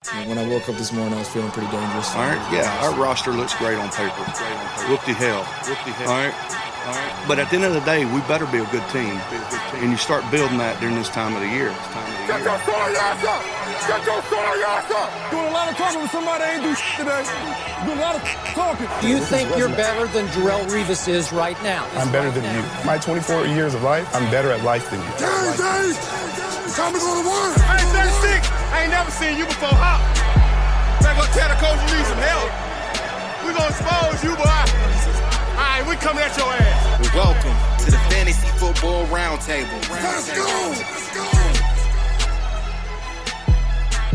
When I woke up this morning, I was feeling pretty dangerous. All right, yeah, our roster looks great on paper. Whoop-de-hell. All right. But at the end of the day, we better be a good team. And you start building that during this time of the year. Get your sorry ass up! Get your sorry ass up! Doing a lot of talking with somebody that ain't do today. Doing a lot of talking. Do you think you're better than Darrelle Revis is right now? I'm better than you. My 24 years of life, I'm better at life than you. Dave! Time to go to work! I ain't 36. I ain't never seen you before. Hop. Better go tell the coach you need some help. We gonna expose you, boy. All right, we coming at your ass. Welcome to the Fantasy Football Roundtable. Let's go! Let's go!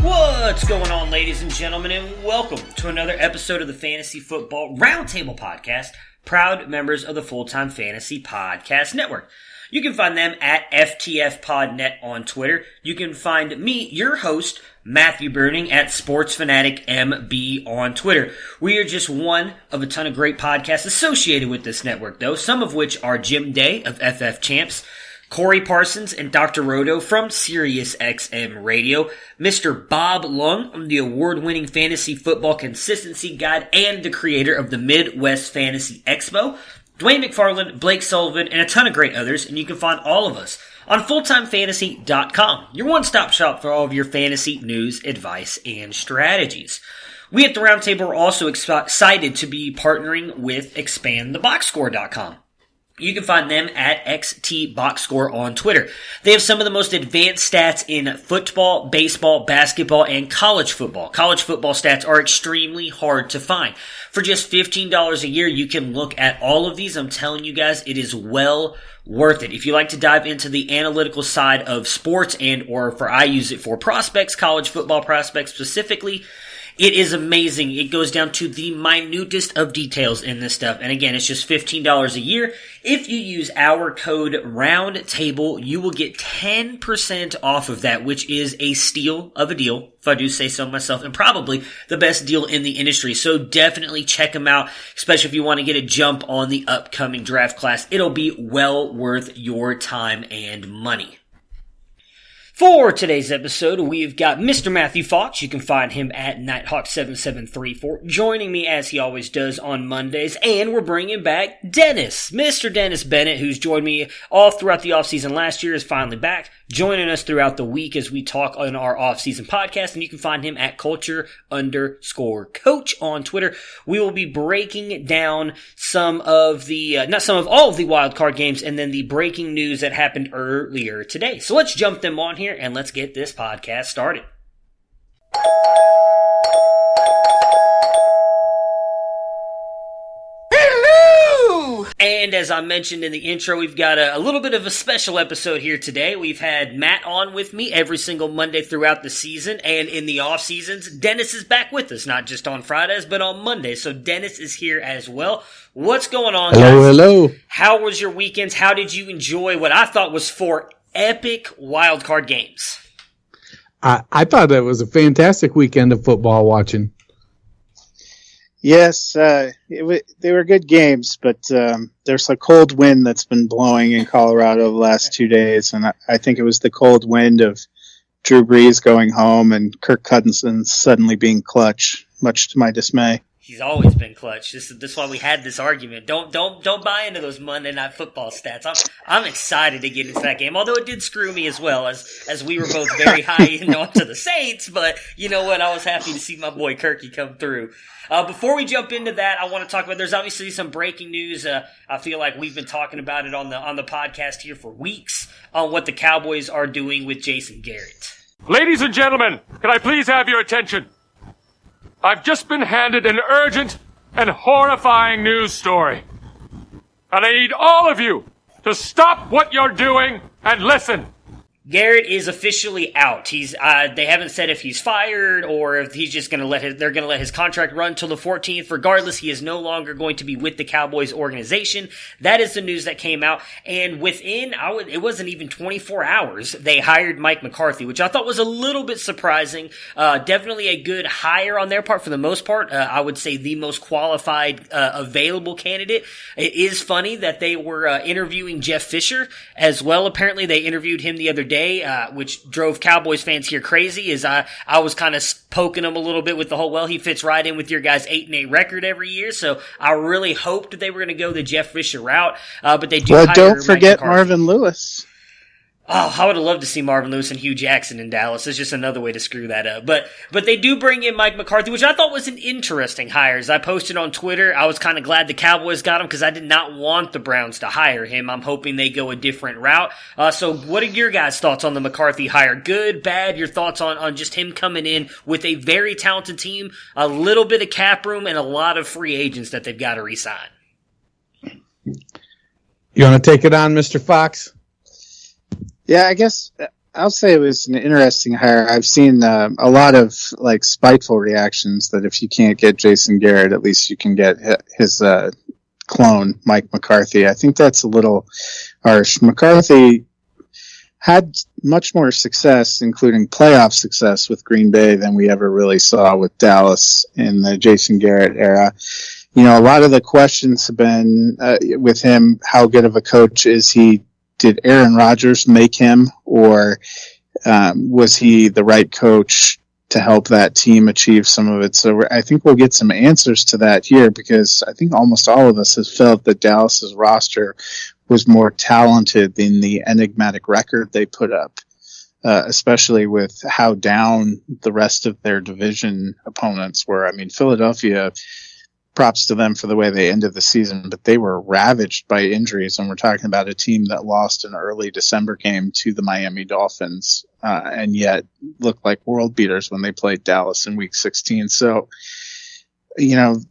What's going on, ladies and gentlemen, and welcome to another episode of the Fantasy Football Roundtable Podcast, proud members of the Full-Time Fantasy Podcast Network. You can find them at FTFPodNet on Twitter. You can find me, your host, Matthew Burning, at SportsFanaticMB on Twitter. We are just one of a ton of great podcasts associated with this network, though, some of which are Jim Day of FF Champs, Corey Parsons and Dr. Roto from SiriusXM Radio, Mr. Bob Lung, the award-winning Fantasy Football Consistency Guide and the creator of the Midwest Fantasy Expo, Dwayne McFarland, Blake Sullivan, and a ton of great others, and you can find all of us on FullTimeFantasy.com, your one-stop shop for all of your fantasy news, advice, and strategies. We at the Roundtable are also excited to be partnering with ExpandTheBoxScore.com. You can find them at XTBoxScore on Twitter. They have some of the most advanced stats in football, baseball, basketball, and college football. College football stats are extremely hard to find. For just $15 a year, you can look at all of these. I'm telling you guys, it is well worth it. If you like to dive into the analytical side of sports I use it for prospects, college football prospects specifically, it is amazing. It goes down to the minutest of details in this stuff. And again, it's just $15 a year. If you use our code ROUNDTABLE, you will get 10% off of that, which is a steal of a deal, if I do say so myself, and probably the best deal in the industry. So definitely check them out, especially if you want to get a jump on the upcoming draft class. It'll be well worth your time and money. For today's episode, we've got Mr. Matthew Fox. You can find him at Nighthawk7734, joining me as he always does on Mondays. And we're bringing back Dennis. Mr. Dennis Bennett, who's joined me all throughout the offseason last year, is finally back, joining us throughout the week as we talk on our offseason podcast. And you can find him at culture_coach on Twitter. We will be breaking down all of the wild card games and then the breaking news that happened earlier today. So let's jump them on here and let's get this podcast started. Hello! And as I mentioned in the intro, we've got a little bit of a special episode here today. We've had Matt on with me every single Monday throughout the season, and in the off seasons, Dennis is back with us, not just on Fridays, but on Mondays. So Dennis is here as well. What's going on, guys? Hello. How was your weekends? How did you enjoy what I thought was 4 epic wildcard games? I thought that was a fantastic weekend of football watching. Yes, they were good games, but there's a cold wind that's been blowing in Colorado the last 2 days, and I think it was the cold wind of Drew Brees going home and Kirk Cousins suddenly being clutch, much to my dismay. He's always been clutch. This is why we had this argument. Don't buy into those Monday Night Football stats. I'm excited to get into that game, although it did screw me as well, as we were both very high onto the Saints. But you know what? I was happy to see my boy Kirky come through. Before we jump into that, I want to talk about. There's obviously some breaking news. I feel like we've been talking about it on the podcast here for weeks on what the Cowboys are doing with Jason Garrett. Ladies and gentlemen, can I please have your attention? I've just been handed an urgent and horrifying news story. And I need all of you to stop what you're doing and listen. Garrett is officially out. They haven't said if he's fired or if he's just going to they're going to let his contract run till the 14th. Regardless, he is no longer going to be with the Cowboys organization. That is the news that came out. And within, it wasn't even 24 hours, they hired Mike McCarthy, which I thought was a little bit surprising. Definitely a good hire on their part for the most part. I would say the most qualified, available candidate. It is funny that they were interviewing Jeff Fisher as well. Apparently they interviewed him the other day today, which drove Cowboys fans here crazy, is I was kind of poking him a little bit with the whole, well, he fits right in with your guys' 8-8 record every year, so I really hoped they were going to go the Jeff Fisher route, but they do hire don't forget Mike McCarthy. Marvin Lewis. Oh, I would have loved to see Marvin Lewis and Hugh Jackson in Dallas. It's just another way to screw that up. But they do bring in Mike McCarthy, which I thought was an interesting hire. As I posted on Twitter, I was kind of glad the Cowboys got him because I did not want the Browns to hire him. I'm hoping they go a different route. So what are your guys' thoughts on the McCarthy hire? Good, bad? Your thoughts on just him coming in with a very talented team, a little bit of cap room, and a lot of free agents that they've got to re-sign? You want to take it on, Mr. Fox? Yeah, I guess I'll say it was an interesting hire. I've seen a lot of spiteful reactions that if you can't get Jason Garrett, at least you can get his clone, Mike McCarthy. I think that's a little harsh. McCarthy had much more success, including playoff success with Green Bay than we ever really saw with Dallas in the Jason Garrett era. A lot of the questions have been with him, how good of a coach is he? Did Aaron Rodgers make him, or was he the right coach to help that team achieve some of it? So I think we'll get some answers to that here, because I think almost all of us have felt that Dallas's roster was more talented than the enigmatic record they put up, especially with how down the rest of their division opponents were. I mean, Philadelphia, props to them for the way they ended the season, but they were ravaged by injuries. And we're talking about a team that lost an early December game to the Miami Dolphins, and yet looked like world beaters when they played Dallas in week 16. So,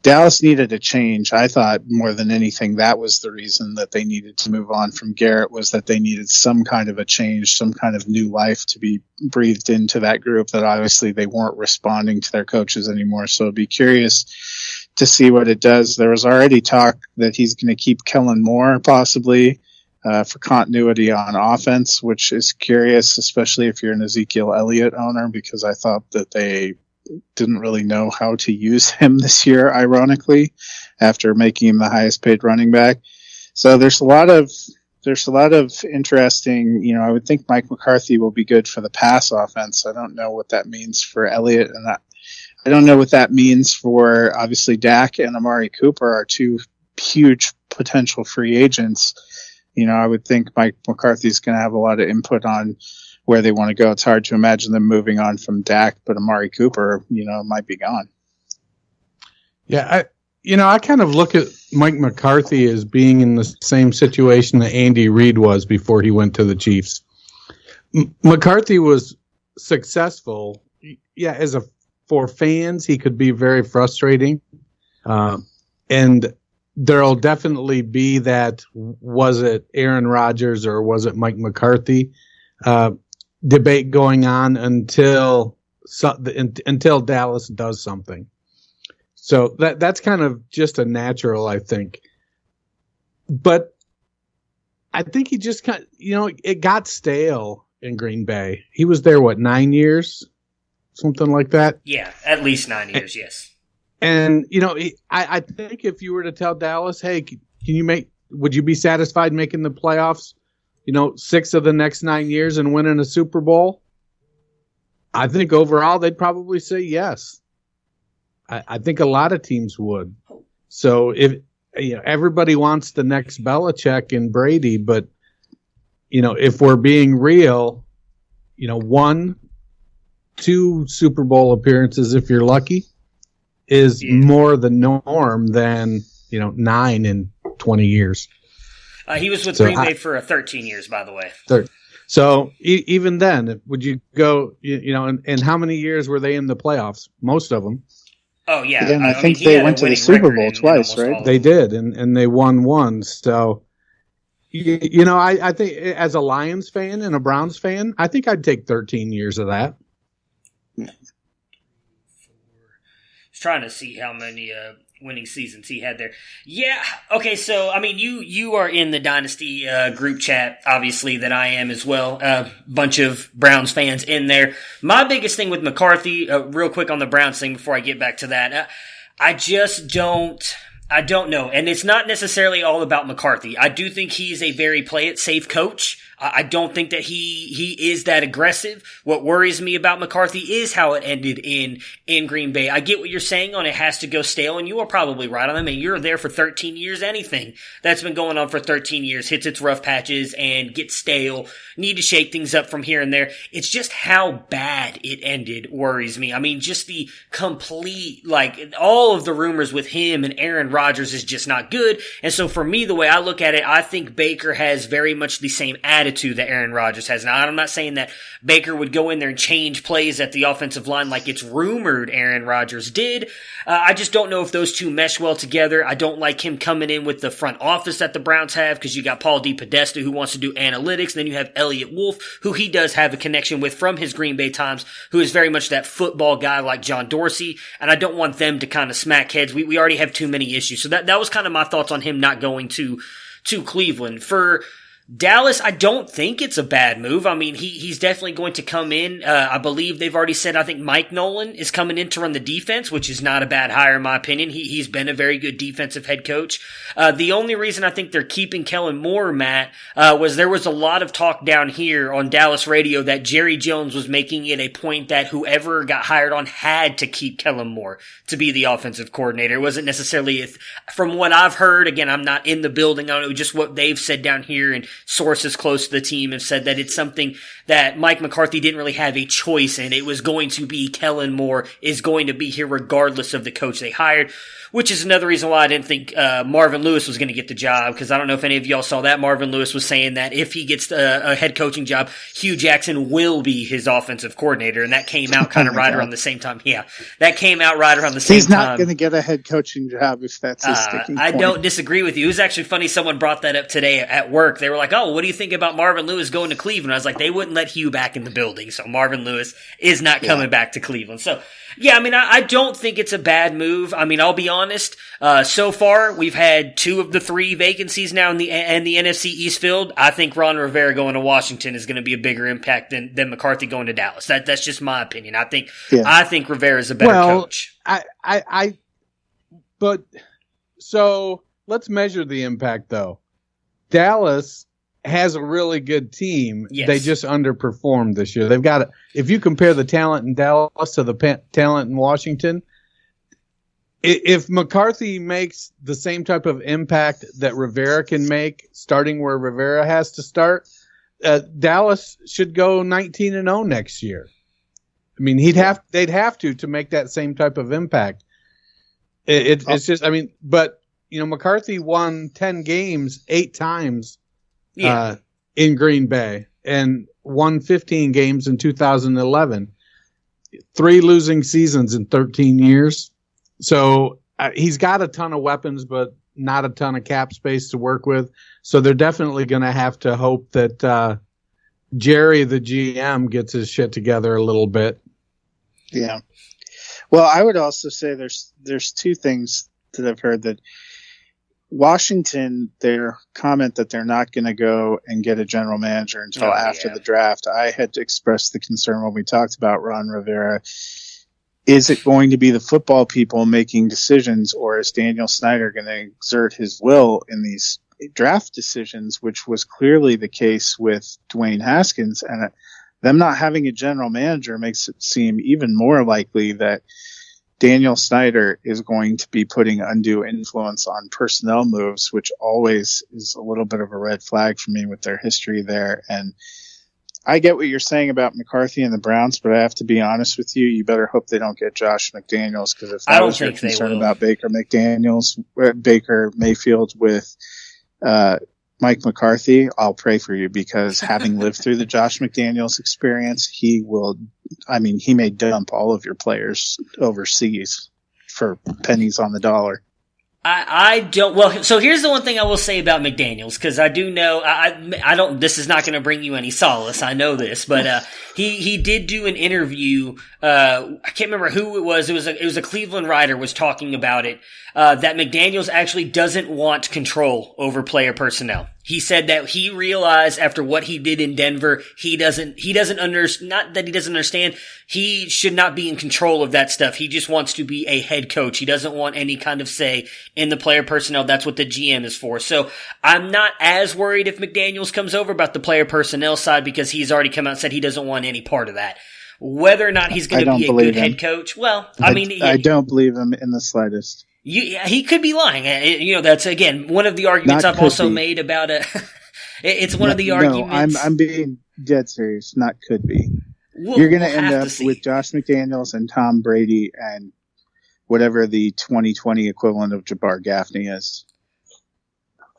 Dallas needed a change. I thought more than anything, that was the reason that they needed to move on from Garrett, was that they needed some kind of a change, some kind of new life to be breathed into that group, that obviously they weren't responding to their coaches anymore. So I'd be curious to see what it does. There was already talk that he's going to keep Kellen Moore possibly for continuity on offense, which is curious, especially if you're an Ezekiel Elliott owner, because I thought that they didn't really know how to use him this year, ironically, after making him the highest paid running back. So there's a lot of interesting, I would think Mike McCarthy will be good for the pass offense. I don't know what that means for Elliott, and I don't know what that means for, obviously, Dak and Amari Cooper are two huge potential free agents. I would think Mike McCarthy's going to have a lot of input on where they want to go. It's hard to imagine them moving on from Dak, but Amari Cooper, might be gone. Yeah, I kind of look at Mike McCarthy as being in the same situation that Andy Reid was before he went to the Chiefs. McCarthy was successful, for fans, he could be very frustrating. And there'll definitely be that, was it Aaron Rodgers or was it Mike McCarthy debate going on until Dallas does something. So that's kind of just a natural, I think. But I think he just it got stale in Green Bay. He was there, 9 years? Something like that. Yeah, at least 9 years, yes. And, I think if you were to tell Dallas, hey, would you be satisfied making the playoffs, 6 of the next 9 years and winning a Super Bowl? I think overall they'd probably say yes. I think a lot of teams would. So if, everybody wants the next Belichick and Brady, but, if we're being real, 2 Super Bowl appearances, if you're lucky, is more the norm than 9 in 20 years. He was with Green Bay for 13 years, by the way. So even then, would you go? And how many years were they in the playoffs? Most of them. Oh yeah, and I think they went to the Super Bowl twice, right? They did, and they won once. So I think as a Lions fan and a Browns fan, I think I'd take 13 years of that. Trying to see how many winning seasons he had there. Yeah, okay, so, you are in the Dynasty group chat, obviously, that I am as well. Bunch of Browns fans in there. My biggest thing with McCarthy, real quick on the Browns thing before I get back to that, I don't know. And it's not necessarily all about McCarthy. I do think he's a very play-it-safe coach. I don't think that he is that aggressive. What worries me about McCarthy is how it ended in Green Bay. I get what you're saying on it has to go stale, and you are probably right on them. I mean, you're there for 13 years. Anything that's been going on for 13 years hits its rough patches and gets stale. Need to shake things up from here and there. It's just how bad it ended worries me. I mean, just the complete, like, all of the rumors with him and Aaron Rodgers is just not good. And so for me, the way I look at it, I think Baker has very much the same attitude that Aaron Rodgers has. Now, I'm not saying that Baker would go in there and change plays at the offensive line like it's rumored Aaron Rodgers did. I just don't know if those two mesh well together. I don't like him coming in with the front office that the Browns have, because you got Paul DePodesta who wants to do analytics, and then you have Elliott Wolf, who he does have a connection with from his Green Bay times, who is very much that football guy like John Dorsey, and I don't want them to kind of smack heads. We already have too many issues. So that was kind of my thoughts on him not going to Cleveland. For Dallas, I don't think it's a bad move. I mean, he's definitely going to come in. I believe they've already said, I think Mike Nolan is coming in to run the defense, which is not a bad hire in my opinion. He's been a very good defensive head coach. The only reason I think they're keeping Kellen Moore, Matt, was there was a lot of talk down here on Dallas radio that Jerry Jones was making it a point that whoever got hired on had to keep Kellen Moore to be the offensive coordinator. It wasn't necessarily, from what I've heard, again, I'm not in the building, I don't know, just what they've said down here, and sources close to the team have said that it's something that Mike McCarthy didn't really have a choice in. It was going to be Kellen Moore is going to be here regardless of the coach they hired, which is another reason why I didn't think Marvin Lewis was going to get the job, because I don't know if any of y'all saw that. Marvin Lewis was saying that if he gets a head coaching job, Hugh Jackson will be his offensive coordinator, and that came out kind of around the same time. Yeah, that came out right around the same time. He's not going to get a head coaching job if that's his sticking point. I don't disagree with you. It was actually funny. Someone brought that up today at work. They were like, "Oh, what do you think about Marvin Lewis going to Cleveland?" I was like, they wouldn't let Hugh back in the building, so Marvin Lewis is not coming back to Cleveland. So, yeah, I mean, I don't think it's a bad move. I mean, I'll be honest. So far, we've had 2 of the 3 vacancies now in the NFC East filled. I think Ron Rivera going to Washington is going to be a bigger impact than McCarthy going to Dallas. That's just my opinion. I think Rivera is a better coach. But so let's measure the impact though. Dallas has a really good team. Yes. They just underperformed this year. They've got if you compare the talent in Dallas to the talent in Washington, if McCarthy makes the same type of impact that Rivera can make, starting where Rivera has to start, Dallas should go 19-0 next year. I mean, they'd have to make that same type of impact. It's just, I mean, but you know, McCarthy won 10 games 8 times in Green Bay and won 15 games in 2011. 3 losing seasons in 13 years. So he's got a ton of weapons, but not a ton of cap space to work with. So they're definitely going to have to hope that Jerry, the GM, gets his shit together a little bit. Yeah. Well, I would also say there's 2 things that I've heard. That Washington, their comment that they're not going to go and get a general manager until after the draft. I had expressed the concern when we talked about Ron Rivera. Is it going to be the football people making decisions, or is Daniel Snyder going to exert his will in these draft decisions, which was clearly the case with Dwayne Haskins? And them not having a general manager makes it seem even more likely that Daniel Snyder is going to be putting undue influence on personnel moves, which always is a little bit of a red flag for me with their history there. And I get what you're saying about McCarthy and the Browns, but I have to be honest with you. You better hope they don't get Josh McDaniels, because if that was your concern about Baker Mayfield with Mike McCarthy, I'll pray for you, because having lived through the Josh McDaniels experience, he may dump all of your players overseas for pennies on the dollar. I don't. Well, so here's the one thing I will say about McDaniels, because I do know I don't. This is not going to bring you any solace. I know this, but he did do an interview. I can't remember who it was. It was a Cleveland writer was talking about it. That McDaniels actually doesn't want control over player personnel. He said that he realized after what he did in Denver, not that he doesn't understand, he should not be in control of that stuff. He just wants to be a head coach. He doesn't want any kind of say in the player personnel. That's what the GM is for. So I'm not as worried if McDaniels comes over about the player personnel side because he's already come out and said he doesn't want any part of that. Whether or not he's going to be a good head coach, well, I don't believe him in the slightest. He could be lying. That's again one of the arguments I've also made about it. It's one of the arguments. No, I'm being dead serious. Not could be. You're going to end up with Josh McDaniels and Tom Brady and whatever the 2020 equivalent of Jabbar Gaffney is.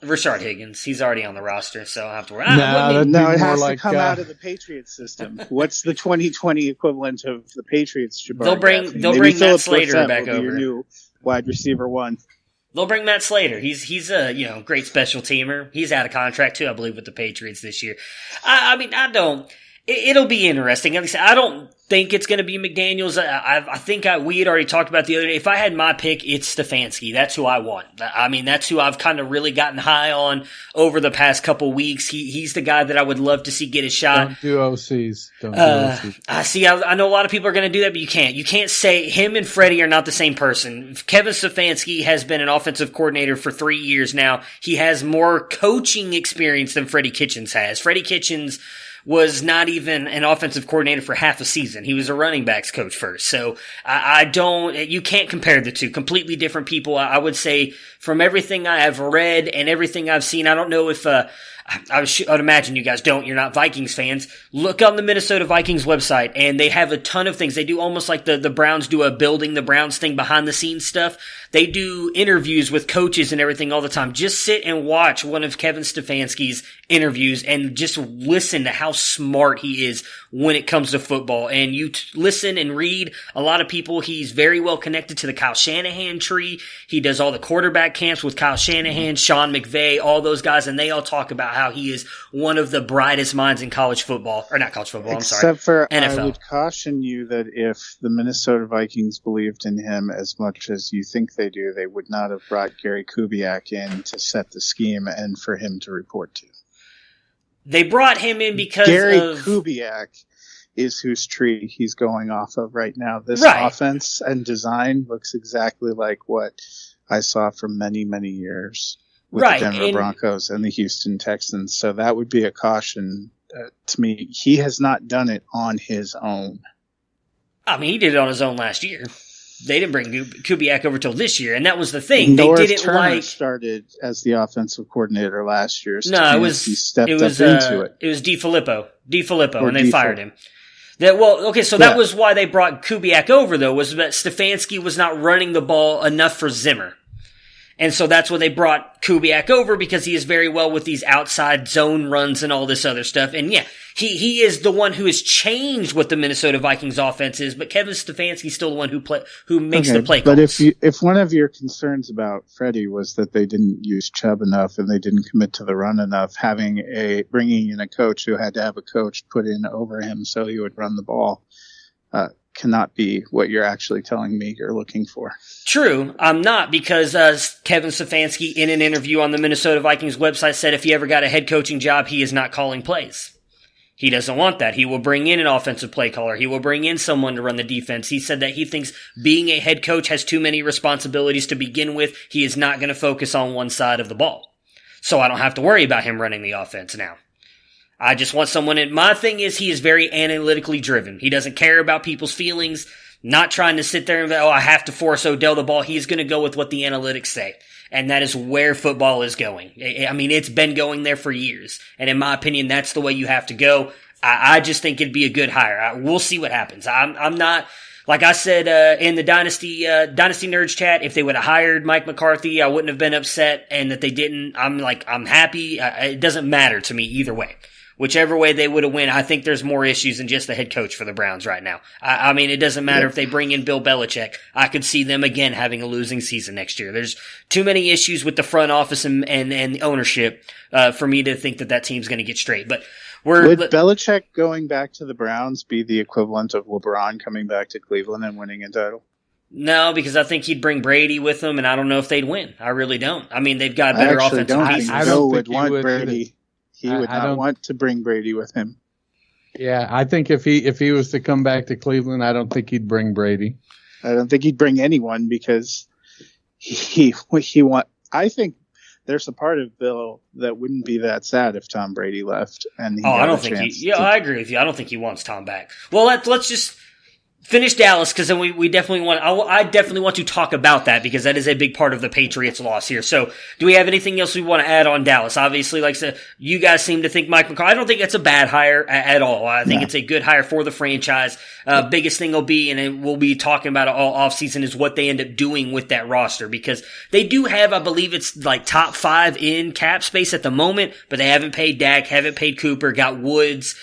Rashard Higgins. He's already on the roster, so I have to worry. No, it has to come out of the Patriots system. What's the 2020 equivalent of the Patriots? Jabbar They'll bring Matt Slater back over. Your new wide receiver one. They'll bring Matt Slater. He's a great special teamer. He's out of contract too, I believe, with the Patriots this year. It'll be interesting. Like I said, I don't think it's going to be McDaniels. I think we had already talked about the other day. If I had my pick, it's Stefanski. That's who I want. That's who I've kind of really gotten high on over the past couple weeks. He's the guy that I would love to see get a shot. Don't do OCs. I know a lot of people are going to do that, but you can't. You can't say him and Freddie are not the same person. Kevin Stefanski has been an offensive coordinator for 3 years now. He has more coaching experience than Freddie Kitchens has. Freddie Kitchens was not even an offensive coordinator for half a season. He was a running backs coach first. So you can't compare the two. Completely different people. I would say from everything I have read and everything I've seen, I don't know if, I'd imagine you guys don't. You're not Vikings fans. Look on the Minnesota Vikings website, and they have a ton of things. They do almost like the Browns do a building the Browns thing, behind the scenes stuff. They do interviews with coaches and everything all the time. Just sit and watch one of Kevin Stefanski's interviews and just listen to how smart he is when it comes to football. And you listen and read a lot of people. He's very well connected to the Kyle Shanahan tree. He does all the quarterback camps with Kyle Shanahan, Sean McVay, all those guys, and they all talk about how he is one of the brightest minds in college football, or not college football, Except for NFL. I would caution you that if the Minnesota Vikings believed in him as much as you think they do, they would not have brought Gary Kubiak in to set the scheme and for him to report to. They brought him in because Gary Kubiak is whose tree he's going off of right now. This offense and design looks exactly like what I saw for many, many years with the Denver Broncos and the Houston Texans. So that would be a caution to me. He has not done it on his own. He did it on his own last year. They didn't bring Kubiak over till this year, and that was the thing. North they didn't Turner started as the offensive coordinator last year. No, he stepped up into it. It was DiFilippo, and they fired him. That was why they brought Kubiak over, though, was that Stefanski was not running the ball enough for Zimmer. And so that's when they brought Kubiak over, because he is very well with these outside zone runs and all this other stuff. And yeah, he is the one who has changed what the Minnesota Vikings offense is, but Kevin Stefanski's still the one who makes the play calls. But if one of your concerns about Freddie was that they didn't use Chubb enough and they didn't commit to the run enough, bringing in a coach who had to have a coach put in over him so he would run the ball, cannot be what you're actually telling me you're looking for. True. I'm not, because Kevin Stefanski in an interview on the Minnesota Vikings website said if he ever got a head coaching job, he is not calling plays. He doesn't want that. He will bring in an offensive play caller. He will bring in someone to run the defense. He said that he thinks being a head coach has too many responsibilities to begin with. He is not going to focus on one side of the ball. So I don't have to worry about him running the offense now. I just want someone my thing is he is very analytically driven. He doesn't care about people's feelings, not trying to sit there and I have to force Odell the ball. He's going to go with what the analytics say. And that is where football is going. It's been going there for years. And in my opinion, that's the way you have to go. I just think it'd be a good hire. We'll see what happens. I'm not, like I said, in the Dynasty Nerds chat, if they would have hired Mike McCarthy, I wouldn't have been upset. And that they didn't, I'm happy. It doesn't matter to me either way. Whichever way they would have won, I think there's more issues than just the head coach for the Browns right now. It doesn't matter if they bring in Bill Belichick. I could see them again having a losing season next year. There's too many issues with the front office and the ownership for me to think that team's going to get straight. But would Belichick going back to the Browns be the equivalent of LeBron coming back to Cleveland and winning a title? No, because I think he'd bring Brady with him, and I don't know if they'd win. I really don't. I mean, they've got better offensive pieces. I don't think Bill would want Brady. He would not want to bring Brady with him. Yeah, I think if he was to come back to Cleveland, I don't think he'd bring Brady. I don't think he'd bring anyone because I think there's a part of Bill that wouldn't be that sad if Tom Brady left. And I don't think I agree with you. I don't think he wants Tom back. Well, let's just finish Dallas, because then we definitely I definitely want to talk about that, because that is a big part of the Patriots' loss here. So, do we have anything else we want to add on Dallas? Obviously, like I said, you guys seem to think Mike McCarthy. I don't think it's a bad hire at all. I think it's a good hire for the franchise. Biggest thing will be, and we'll be talking about it all offseason, is what they end up doing with that roster, because they do have, I believe it's like top 5 in cap space at the moment, but they haven't paid Dak, haven't paid Cooper, got Woods,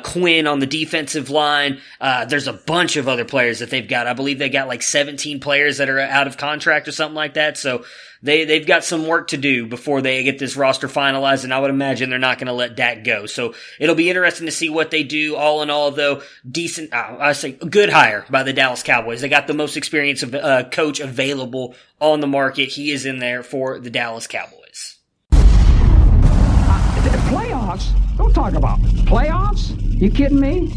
Quinn on the defensive line. There's a bunch of other players that they've got. I believe they got like 17 players that are out of contract or something like that. So they've got some work to do before they get this roster finalized, and I would imagine they're not going to let Dak go. So it'll be interesting to see what they do. All in all, though, decent, I say good hire by the Dallas Cowboys. They got the most experienced coach available on the market. He is in there for the Dallas Cowboys. Playoffs? Don't talk about playoffs. You kidding me?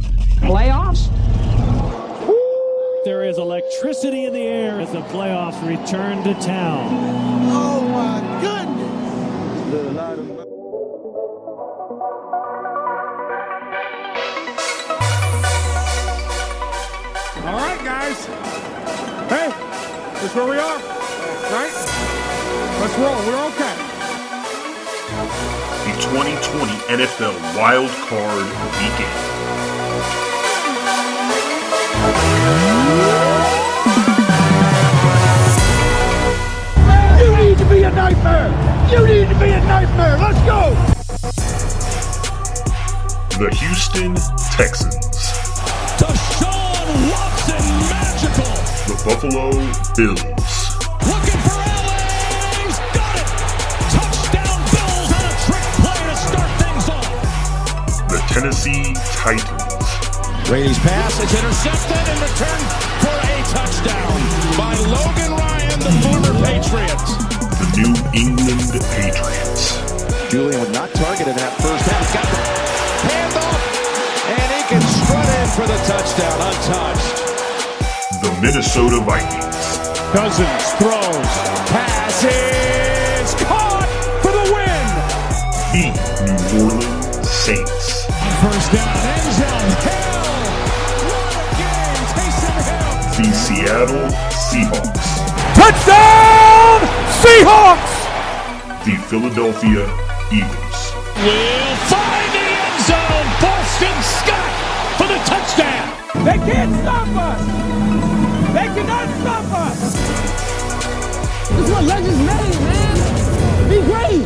Playoffs? There is electricity in the air as the playoffs return to town. Oh my goodness! All right, guys. Hey, that's where we are, right? Let's roll. We're okay. The 2020 NFL Wild Card Weekend. You need to be a nightmare! You need to be a nightmare! Let's go! The Houston Texans. Deshaun Watson magical! The Buffalo Bills. Looking for LA! He's got it! Touchdown Bills on a trick play to start things off! The Tennessee Titans. Brady's pass is intercepted and returned for a touchdown by Logan Ryan, the former Patriots. The New England Patriots. Julian was not targeted in that first half. He's got the handoff, and he can strut in for the touchdown, untouched. The Minnesota Vikings. Cousins throws, passes, caught for the win. The New Orleans Saints. First down, end zone, Hill. What a game, Taysom Hill. The Seattle Seahawks. Touchdown, Seahawks. The Philadelphia Eagles. Will find the end zone. Boston Scott for the touchdown. They can't stop us. They cannot stop us. This is what legends made, man. Be great.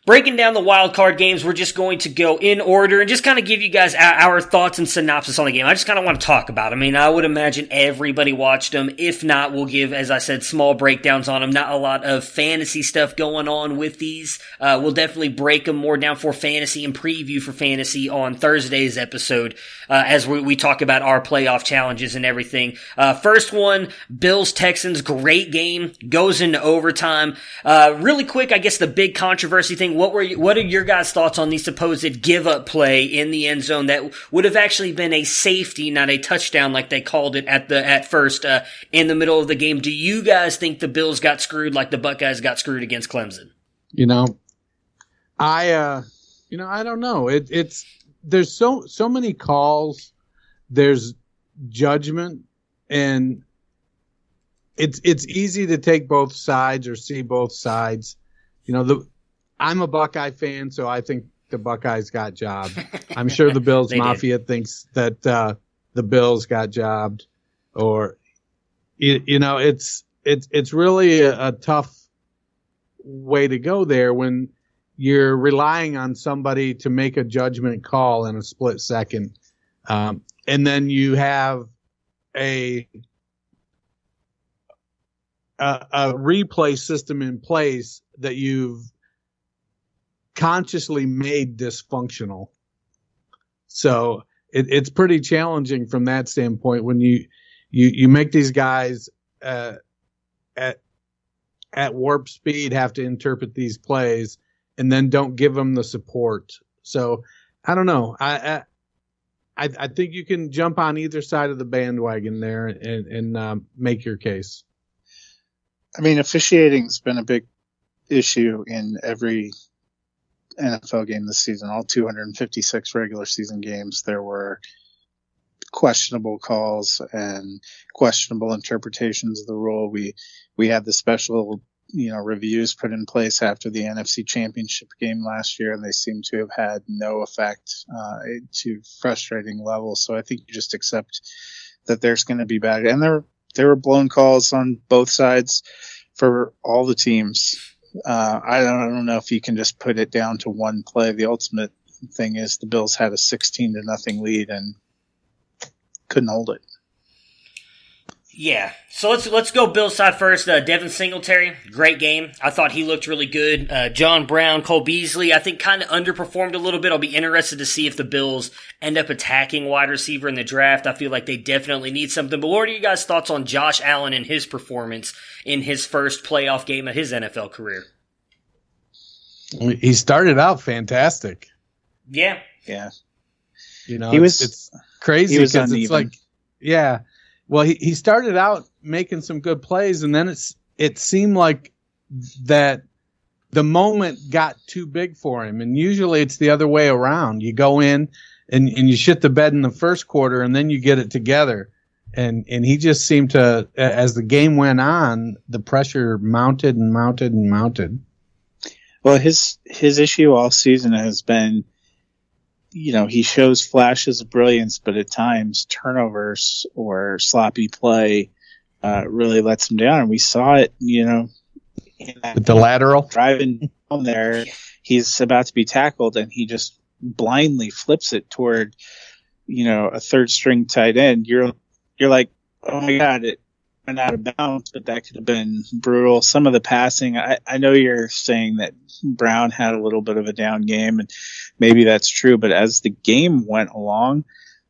Breaking down the wild card games, we're just going to go in order and just kind of give you guys our thoughts and synopsis on the game. I just kind of want to talk about them. I mean, I would imagine everybody watched them. If not, we'll give, as I said, small breakdowns on them. Not a lot of fantasy stuff going on with these. We'll definitely break them more down for fantasy and preview for fantasy on Thursday's episode as we talk about our playoff challenges and everything. First one, Bills-Texans, great game. Goes into overtime. Really quick, I guess the big controversy thing, what are your guys' thoughts on the supposed give-up play in the end zone that would have actually been a safety, not a touchdown like they called it at first in the middle of the game? Do you guys think the Bills got screwed like the Buckeyes got screwed against Clemson? I don't know. There's so many calls. There's judgment, and it's easy to take both sides or see both sides. I'm a Buckeye fan, so I think the Buckeyes got jobbed. I'm sure the Bills Mafia thinks that the Bills got jobbed, or it's really a tough way to go there when you're relying on somebody to make a judgment call in a split second, and then you have a replay system in place that you've consciously made dysfunctional. So it's pretty challenging from that standpoint when you make these guys at warp speed have to interpret these plays and then don't give them the support. So I don't know. I think you can jump on either side of the bandwagon there and make your case. I mean, officiating's been a big issue in every NFL game this season. All 256 regular season games, there were questionable calls and questionable interpretations of the rule. We had the special, reviews put in place after the NFC Championship game last year, and they seem to have had no effect to frustrating levels. So I think you just accept that there's going to be bad. And there were blown calls on both sides for all the teams. I don't know if you can just put it down to one play. The ultimate thing is the Bills had a 16-0 lead and couldn't hold it. Yeah, so let's go Bills side first. Devin Singletary, great game. I thought he looked really good. John Brown, Cole Beasley, I think kind of underperformed a little bit. I'll be interested to see if the Bills end up attacking wide receiver in the draft. I feel like they definitely need something. But what are you guys' thoughts on Josh Allen and his performance in his first playoff game of his NFL career? He started out fantastic. Yeah. Yeah. It's crazy because it's like, yeah. Well, he started out making some good plays, and then it seemed like that the moment got too big for him. And usually it's the other way around. You go in and you shit the bed in the first quarter, and then you get it together. And he just seemed to, as the game went on, the pressure mounted and mounted and mounted. Well, his issue all season has been, he shows flashes of brilliance, but at times turnovers or sloppy play really lets him down. And we saw it, with the lateral driving down there. He's about to be tackled, and he just blindly flips it toward, a third string tight end. You're like, oh my God, it went out of bounds, but that could have been brutal. Some of the passing, I know you're saying that Brown had a little bit of a down game, and maybe that's true, but as the game went along,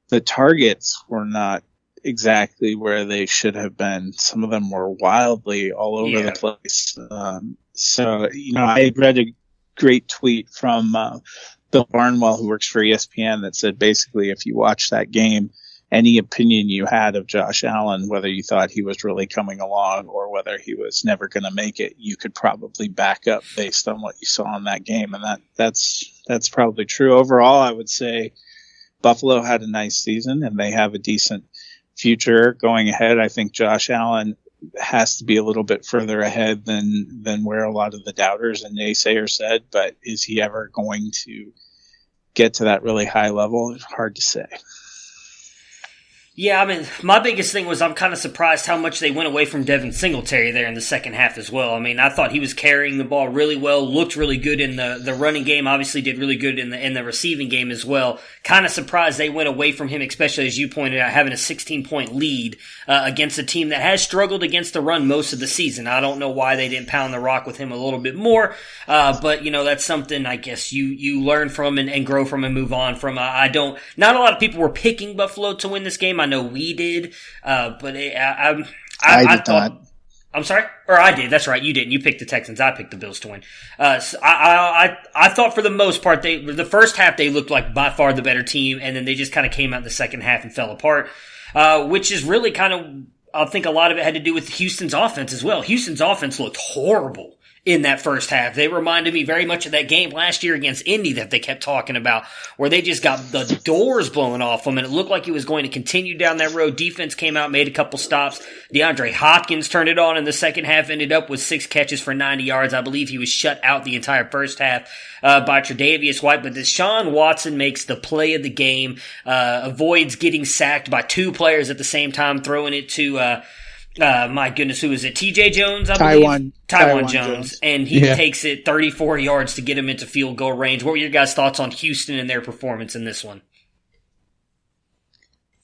the targets were not exactly where they should have been. Some of them were wildly all over the place. So, I read a great tweet from Bill Barnwell, who works for ESPN, that said basically if you watch that game, any opinion you had of Josh Allen, whether you thought he was really coming along or whether he was never going to make it, you could probably back up based on what you saw in that game. And that's probably true. Overall, I would say Buffalo had a nice season and they have a decent future going ahead. I think Josh Allen has to be a little bit further ahead than where a lot of the doubters and naysayers said, but is he ever going to get to that really high level? It's hard to say. Yeah, I mean, my biggest thing was I'm kind of surprised how much they went away from Devin Singletary there in the second half as well. I mean, I thought he was carrying the ball really well, looked really good in the running game, obviously did really good in the receiving game as well. Kind of surprised they went away from him, especially as you pointed out, having a 16-point lead against a team that has struggled against the run most of the season. I don't know why they didn't pound the rock with him a little bit more, but, that's something I guess you learn from and grow from and move on from. Not a lot of people were picking Buffalo to win this game. I know we did, but I thought not. I'm sorry, or I did. That's right, you didn't. You picked the Texans. I picked the Bills to win. So I thought for the most part the first half they looked like by far the better team, and then they just kind of came out in the second half and fell apart, which is really kind of, I think a lot of it had to do with Houston's offense as well. Houston's offense looked horrible in that first half. They reminded me very much of that game last year against Indy that they kept talking about, where they just got the doors blown off them, and it looked like it was going to continue down that road. Defense came out, made a couple stops. DeAndre Hopkins turned it on in the second half, ended up with 6 catches for 90 yards. I believe he was shut out the entire first half by Tre'Davious White, but Deshaun Watson makes the play of the game, avoids getting sacked by 2 players at the same time, throwing it to my goodness, who is it? TJ Jones, I believe? Taiwan Jones. And he takes it 34 yards to get him into field goal range. What were your guys' thoughts on Houston and their performance in this one?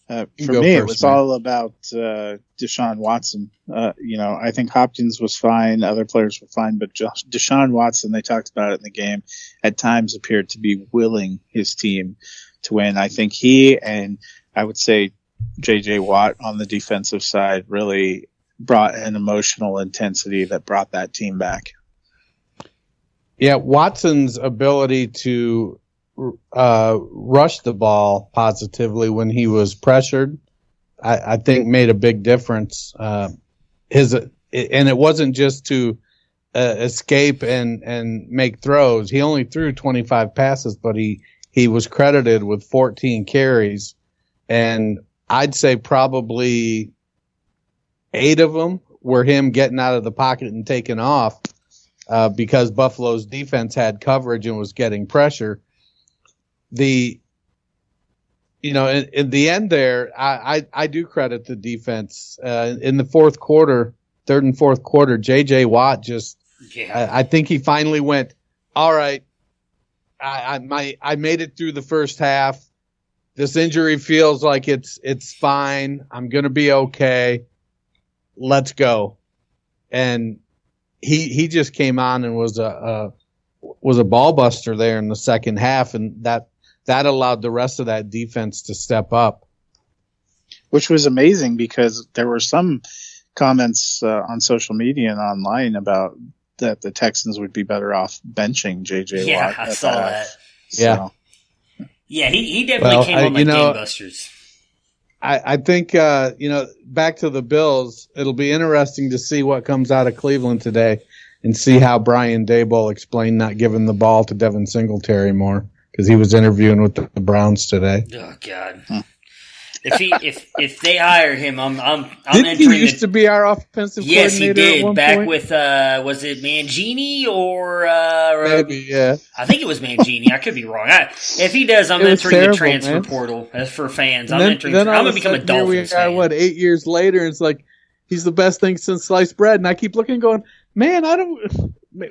For me, it was all about Deshaun Watson. I think Hopkins was fine. Other players were fine. But Deshaun Watson, they talked about it in the game, at times appeared to be willing his team to win. I think he and I would say J.J. Watt on the defensive side really brought an emotional intensity that brought that team back. Yeah, Watson's ability to rush the ball positively when he was pressured, I think made a big difference. And it wasn't just to escape and make throws. He only threw 25 passes, but he was credited with 14 carries, and I'd say probably 8 of them were him getting out of the pocket and taking off because Buffalo's defense had coverage and was getting pressure. In the end there, I do credit the defense. In the third and fourth quarter, J.J. Watt I think he finally went, all right, I made it through the first half. This injury feels like it's fine. I'm going to be okay. Let's go. And he just came on and was a ball buster there in the second half, and that allowed the rest of that defense to step up. Which was amazing because there were some comments on social media and online about that the Texans would be better off benching J.J. Watt. Yeah, I saw that. Yeah. Yeah, he definitely came on like gangbusters. I think, back to the Bills, it'll be interesting to see what comes out of Cleveland today and see how Brian Daboll explained not giving the ball to Devin Singletary more because he was interviewing with the Browns today. Oh, God. If they hire him, I'm entering. He used to be our offensive coordinator. Yes, he did. At one back point? With was it Mangini or maybe? Yeah, I think it was Mangini. I could be wrong. If he does, I'm entering the transfer portal for fans. I'm gonna become a Dolphins fan. 8 years later, it's like he's the best thing since sliced bread, and I keep looking, going, man,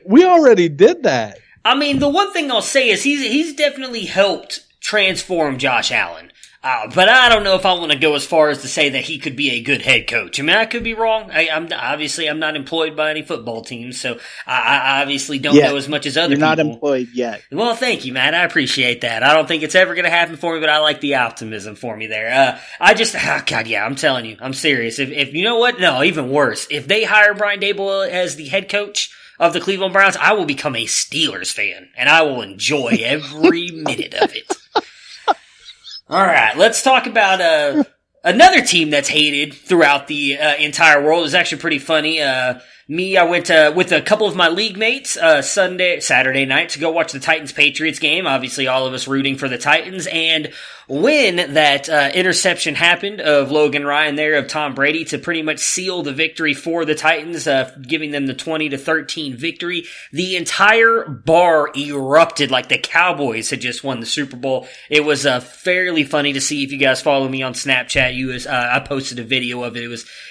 we already did that. I mean, the one thing I'll say is he's definitely helped transform Josh Allen. But I don't know if I want to go as far as to say that he could be a good head coach. I mean, I could be wrong. I'm not employed by any football teams, so I obviously don't know as much as other people. You're not employed yet. Well, thank you, Matt. I appreciate that. I don't think it's ever going to happen for me, but I like the optimism for me there. I'm telling you, I'm serious. If you know what? No, even worse. If they hire Brian Daboll as the head coach of the Cleveland Browns, I will become a Steelers fan, and I will enjoy every minute of it. All right, let's talk about another team that's hated throughout the entire world. It's actually pretty funny. I went with a couple of my league mates Saturday night to go watch the Titans-Patriots game. Obviously, all of us rooting for the Titans. And when that interception happened of Logan Ryan there of Tom Brady to pretty much seal the victory for the Titans, giving them the 20-13 victory, the entire bar erupted like the Cowboys had just won the Super Bowl. It was fairly funny to see. If you guys follow me on Snapchat, I posted a video of it.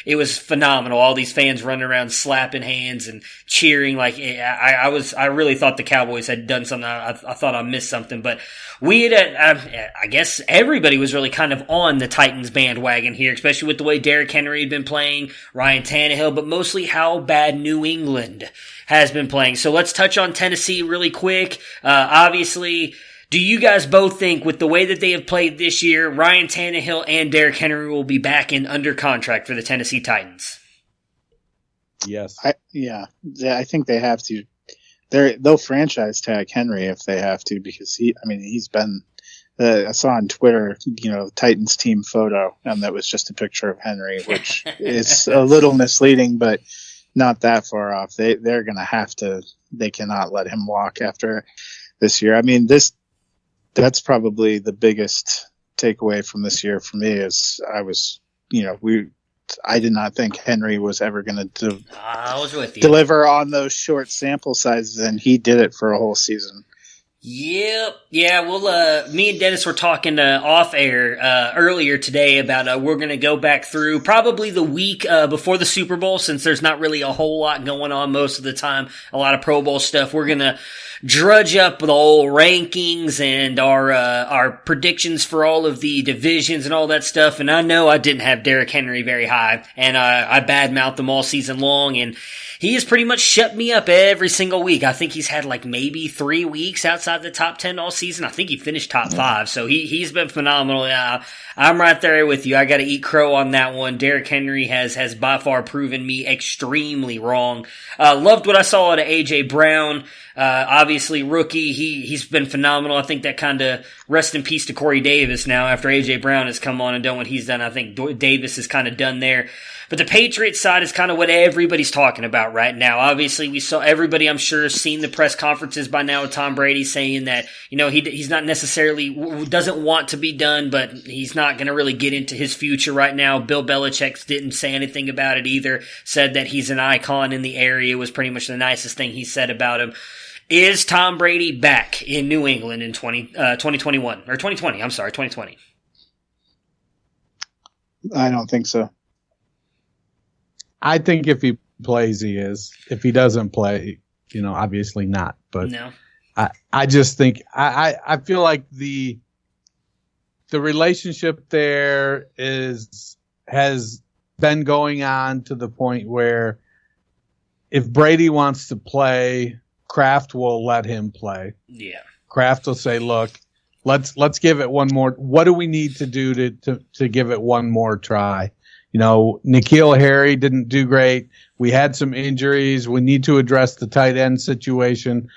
It was phenomenal. All these fans running around slapping hands and cheering. Like I really thought the Cowboys had done something. I thought I missed something, but we had, I guess everybody was really kind of on the Titans bandwagon here, especially with the way Derrick Henry had been playing, Ryan Tannehill, but mostly how bad New England has been playing. So let's touch on Tennessee really quick. Obviously, do you guys both think with the way that they have played this year, Ryan Tannehill and Derrick Henry will be back in under contract for the Tennessee Titans? Yes. I think they have to. They'll franchise tag Henry if they have to, because he's been. I saw on Twitter, Titans team photo, and that was just a picture of Henry, which is a little misleading, but not that far off. They're going to have to. They cannot let him walk after this year. I mean, that's probably the biggest takeaway from this year for me. Is I did not think Henry was ever going to deliver on those short sample sizes, and he did it for a whole season. Yep. Yeah, well, me and Dennis were talking off air earlier today about we're going to go back through probably the week before the Super Bowl, since there's not really a whole lot going on most of the time, a lot of Pro Bowl stuff. We're going to drudge up the old rankings and our predictions for all of the divisions and all that stuff. And I know I didn't have Derrick Henry very high, and I badmouthed him all season long, and he has pretty much shut me up every single week. I think he's had like maybe 3 weeks outside outside the top 10 all season. I think he finished top 5, so he's been phenomenal. I'm right there with you. I got to eat crow on that one. Derrick Henry has by far proven me extremely wrong. Loved what I saw out of A.J. Brown. Obviously, rookie, he's been phenomenal. I think that kind of rest in peace to Corey Davis now after A.J. Brown has come on and done what he's done. I think Davis is kind of done there. But the Patriots side is kind of what everybody's talking about right now. Obviously, we saw everybody, I'm sure, seen the press conferences by now with Tom Brady saying that, he's not necessarily, doesn't want to be done, but he's not going to really get into his future right now. Bill Belichick didn't say anything about it either, said that he's an icon in the area, was pretty much the nicest thing he said about him. Is Tom Brady back in New England in 2021, or 2020, I'm sorry, 2020? I don't think so. I think if he plays, he is. If he doesn't play, obviously not. But no. I just think I feel like the relationship there has been going on to the point where if Brady wants to play, Kraft will let him play. Yeah. Kraft will say, "Look, let's give it one more. What do we need to do to give it one more try?" N'Keal Harry didn't do great. We had some injuries. We need to address the tight end situation.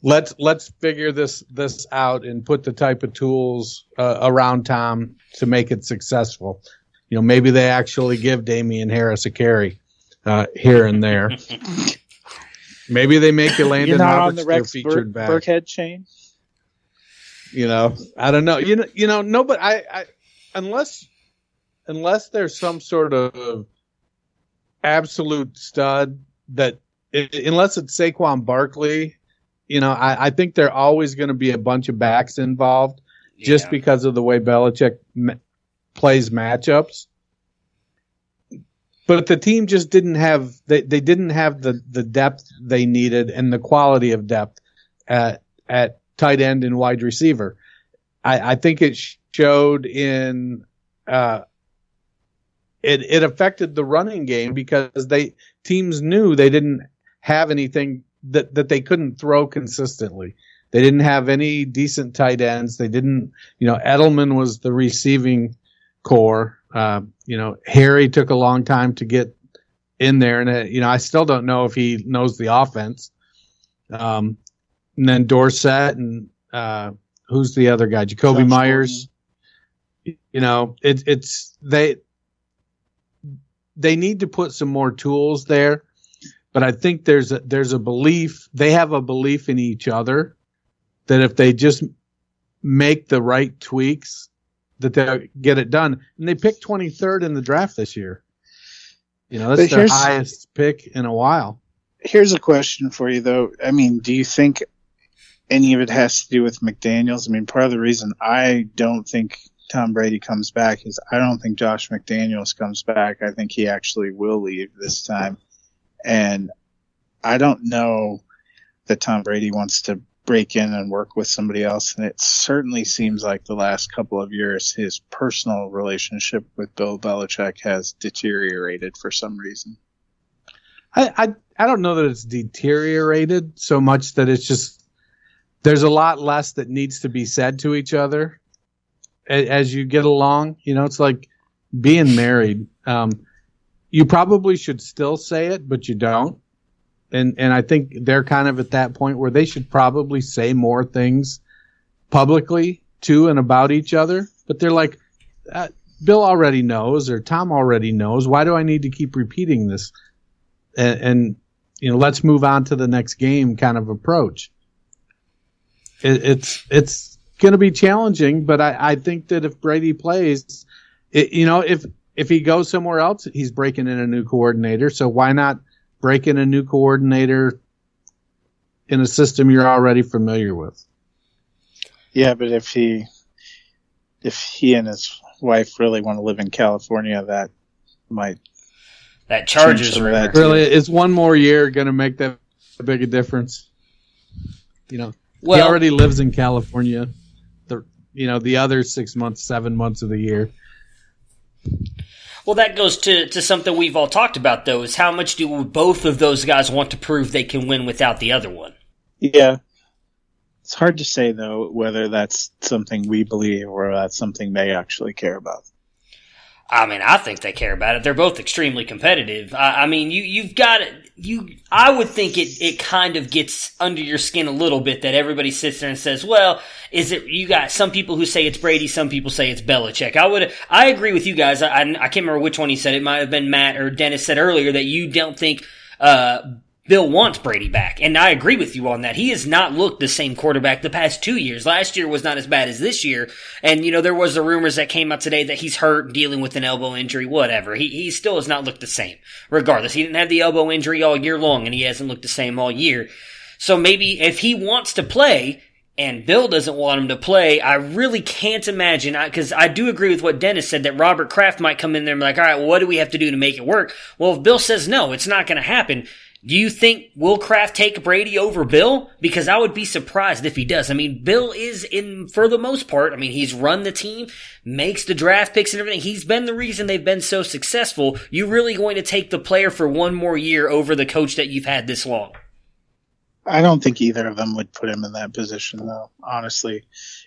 Let's figure this out and put the type of tools around Tom to make it successful. Maybe they actually give Damian Harris a carry here and there. Maybe they make Landon Roberts their featured back. Burkhead chain. I don't know. No, but I unless there's some sort of absolute stud unless it's Saquon Barkley, I think there are always going to be a bunch of backs involved just because of the way Belichick plays matchups. But the team just didn't have they didn't have the depth they needed and the quality of depth at tight end and wide receiver. I think it showed in it affected the running game because teams knew they didn't have anything that they couldn't throw consistently. They didn't have any decent tight ends. They didn't, Edelman was the receiving core. Harry took a long time to get in there, and I still don't know if he knows the offense. And then Dorsett and who's the other guy? Jacoby Myers. They need to put some more tools there, but I think there's a belief. They have a belief in each other that if they just make the right tweaks, that they'll get it done. And they picked 23rd in the draft this year. That's their highest pick in a while. Here's a question for you, though. I mean, do you think any of it has to do with McDaniels? I mean, part of the reason I don't think Tom Brady comes back is I don't think Josh McDaniels comes back. I think he actually will leave this time. And I don't know that Tom Brady wants to break in and work with somebody else. And it certainly seems like the last couple of years, his personal relationship with Bill Belichick has deteriorated for some reason. I don't know that it's deteriorated so much that it's just there's a lot less that needs to be said to each other as you get along. It's like being married. You probably should still say it, but you don't. And I think they're kind of at that point where they should probably say more things publicly to and about each other. But they're like, Bill already knows or Tom already knows. Why do I need to keep repeating this? And let's move on to the next game kind of approach. It's going to be challenging, but I think that if Brady plays, if he goes somewhere else, he's breaking in a new coordinator. So why not break in a new coordinator in a system you're already familiar with? Yeah, but if he and his wife really want to live in California, that might Chargers really is one more year going to make that big a difference? He already lives in California. The other 6 months, 7 months of the year. Well, that goes to something we've all talked about, though, is how much do both of those guys want to prove they can win without the other one? Yeah. It's hard to say, though, whether that's something we believe or that's something they actually care about. I mean, I think they care about it. They're both extremely competitive. I mean, you've got it. I would think it kind of gets under your skin a little bit that everybody sits there and says, well, is it, you got some people who say it's Brady, some people say it's Belichick. I agree with you guys. I can't remember which one he said. It might have been Matt or Dennis said earlier that you don't think, Bill wants Brady back, and I agree with you on that. He has not looked the same quarterback the past 2 years. Last year was not as bad as this year, and there was the rumors that came out today that he's hurt, dealing with an elbow injury, whatever. He still has not looked the same. Regardless, he didn't have the elbow injury all year long, and he hasn't looked the same all year. So maybe if he wants to play, and Bill doesn't want him to play, I really can't imagine, because I do agree with what Dennis said, that Robert Kraft might come in there and be like, all right, well, what do we have to do to make it work? Well, if Bill says no, it's not going to happen. Do you think will Kraft take Brady over Bill? Because I would be surprised if he does. I mean, Bill is for the most part, he's run the team, makes the draft picks and everything. He's been the reason they've been so successful. You really going to take the player for one more year over the coach that you've had this long? I don't think either of them would put him in that position, though. Honestly,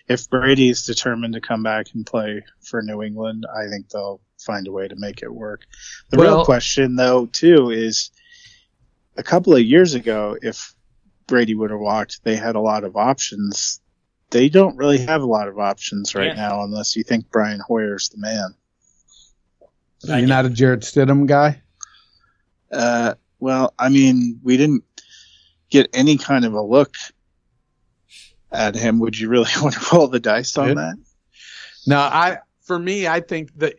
if Brady is determined to come back and play for New England, I think they'll find a way to make it work. The real question, though, too, is a couple of years ago, if Brady would have walked, they had a lot of options. They don't really have a lot of options right now, unless you think Brian Hoyer's the man. You're not a Jarrett Stidham guy? Well, we didn't get any kind of a look at him. Would you really want to roll the dice on that? No, for me, I think that,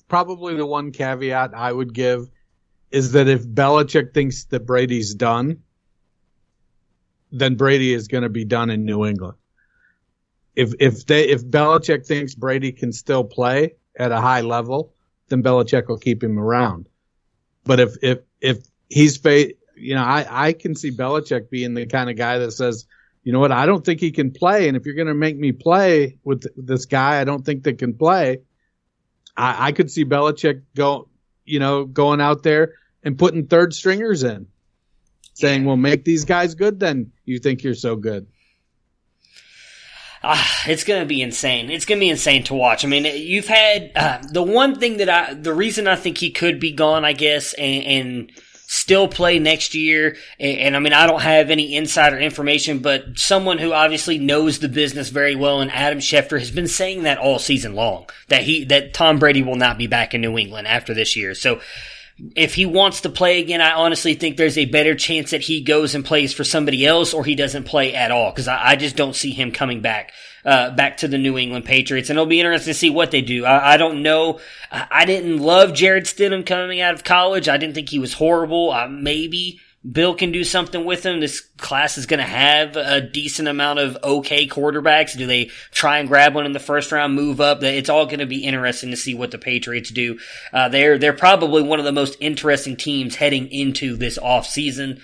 probably the one caveat I would give is that if Belichick thinks that Brady's done, then Brady is going to be done in New England. If Belichick thinks Brady can still play at a high level, then Belichick will keep him around. But if he's I can see Belichick being the kind of guy that says, you know what, I don't think he can play, and if you're going to make me play with this guy I don't think that can play, I could see Belichick going out there and putting third stringers in, saying, well, make these guys good then. You think you're so good. It's going to be insane. It's going to be insane to watch. You've had the one thing the reason I think he could be gone, I guess, and still play next year. And I don't have any insider information, but someone who obviously knows the business very well, and Adam Schefter, has been saying that all season long, that Tom Brady will not be back in New England after this year. So if he wants to play again, I honestly think there's a better chance that he goes and plays for somebody else, or he doesn't play at all, because I just don't see him coming back to the New England Patriots. And it'll be interesting to see what they do. I don't know. I didn't love Jarrett Stidham coming out of college. I didn't think he was horrible. Maybe Bill can do something with him. This class is going to have a decent amount of okay quarterbacks. Do they try and grab one in the first round, move up? It's all going to be interesting to see what the Patriots do. They're probably one of the most interesting teams heading into this offseason.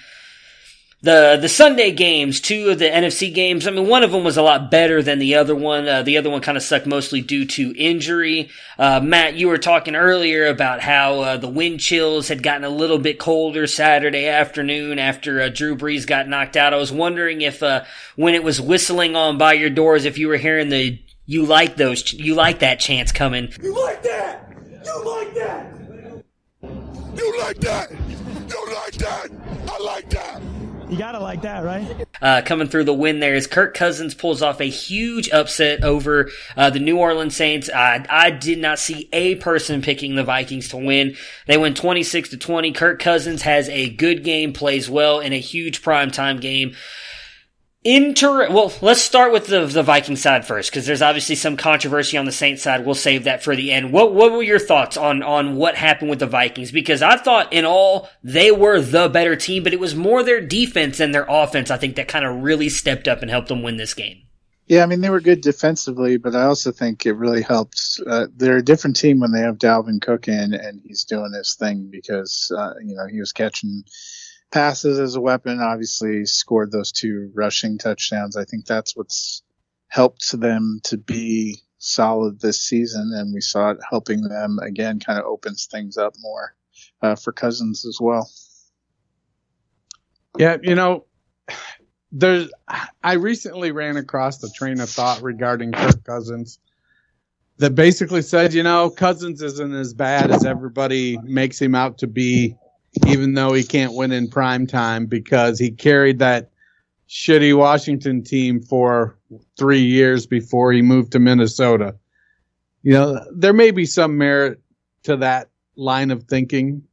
The Sunday games, two of the NFC games, one of them was a lot better than the other one. The other one kind of sucked mostly due to injury. Matt, you were talking earlier about how the wind chills had gotten a little bit colder Saturday afternoon after Drew Brees got knocked out. I was wondering if when it was whistling on by your doors, if you were hearing you like that chants coming. You like that? You like that? You like that? You like that? I like that. You gotta like that, right? Coming through the win there is Kirk Cousins pulls off a huge upset over the New Orleans Saints. I did not see a person picking the Vikings to win. They win 26-20. Kirk Cousins has a good game, plays well in a huge primetime game. Well, let's start with the Viking side first, because there's obviously some controversy on the Saints side. We'll save that for the end. What were your thoughts on what happened with the Vikings? Because I thought in all, they were the better team, but it was more their defense than their offense, I think, that kind of really stepped up and helped them win this game. Yeah, they were good defensively, but I also think it really helped. They're a different team when they have Dalvin Cook in, and he's doing his thing, because, he was catching passes as a weapon, obviously scored those 2 rushing touchdowns. I think that's what's helped them to be solid this season, and we saw it helping them again, kind of opens things up more for Cousins as well. Yeah, I recently ran across the train of thought regarding Kirk Cousins that basically said, Cousins isn't as bad as everybody makes him out to be, even though he can't win in prime time because he carried that shitty Washington team for 3 years before he moved to Minnesota. There may be some merit to that line of thinking.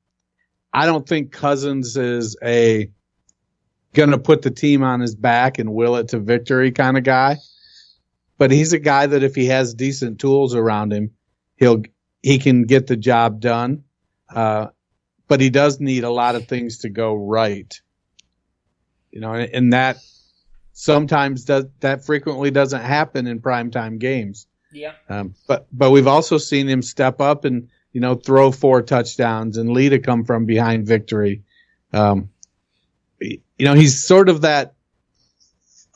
I don't think Cousins is going to put the team on his back and will it to victory kind of guy. But he's a guy that if he has decent tools around him, he can get the job done. But he does need a lot of things to go right. And that sometimes that frequently doesn't happen in primetime games. Yeah. But we've also seen him step up and, throw 4 touchdowns and lead a come from behind victory. He's sort of that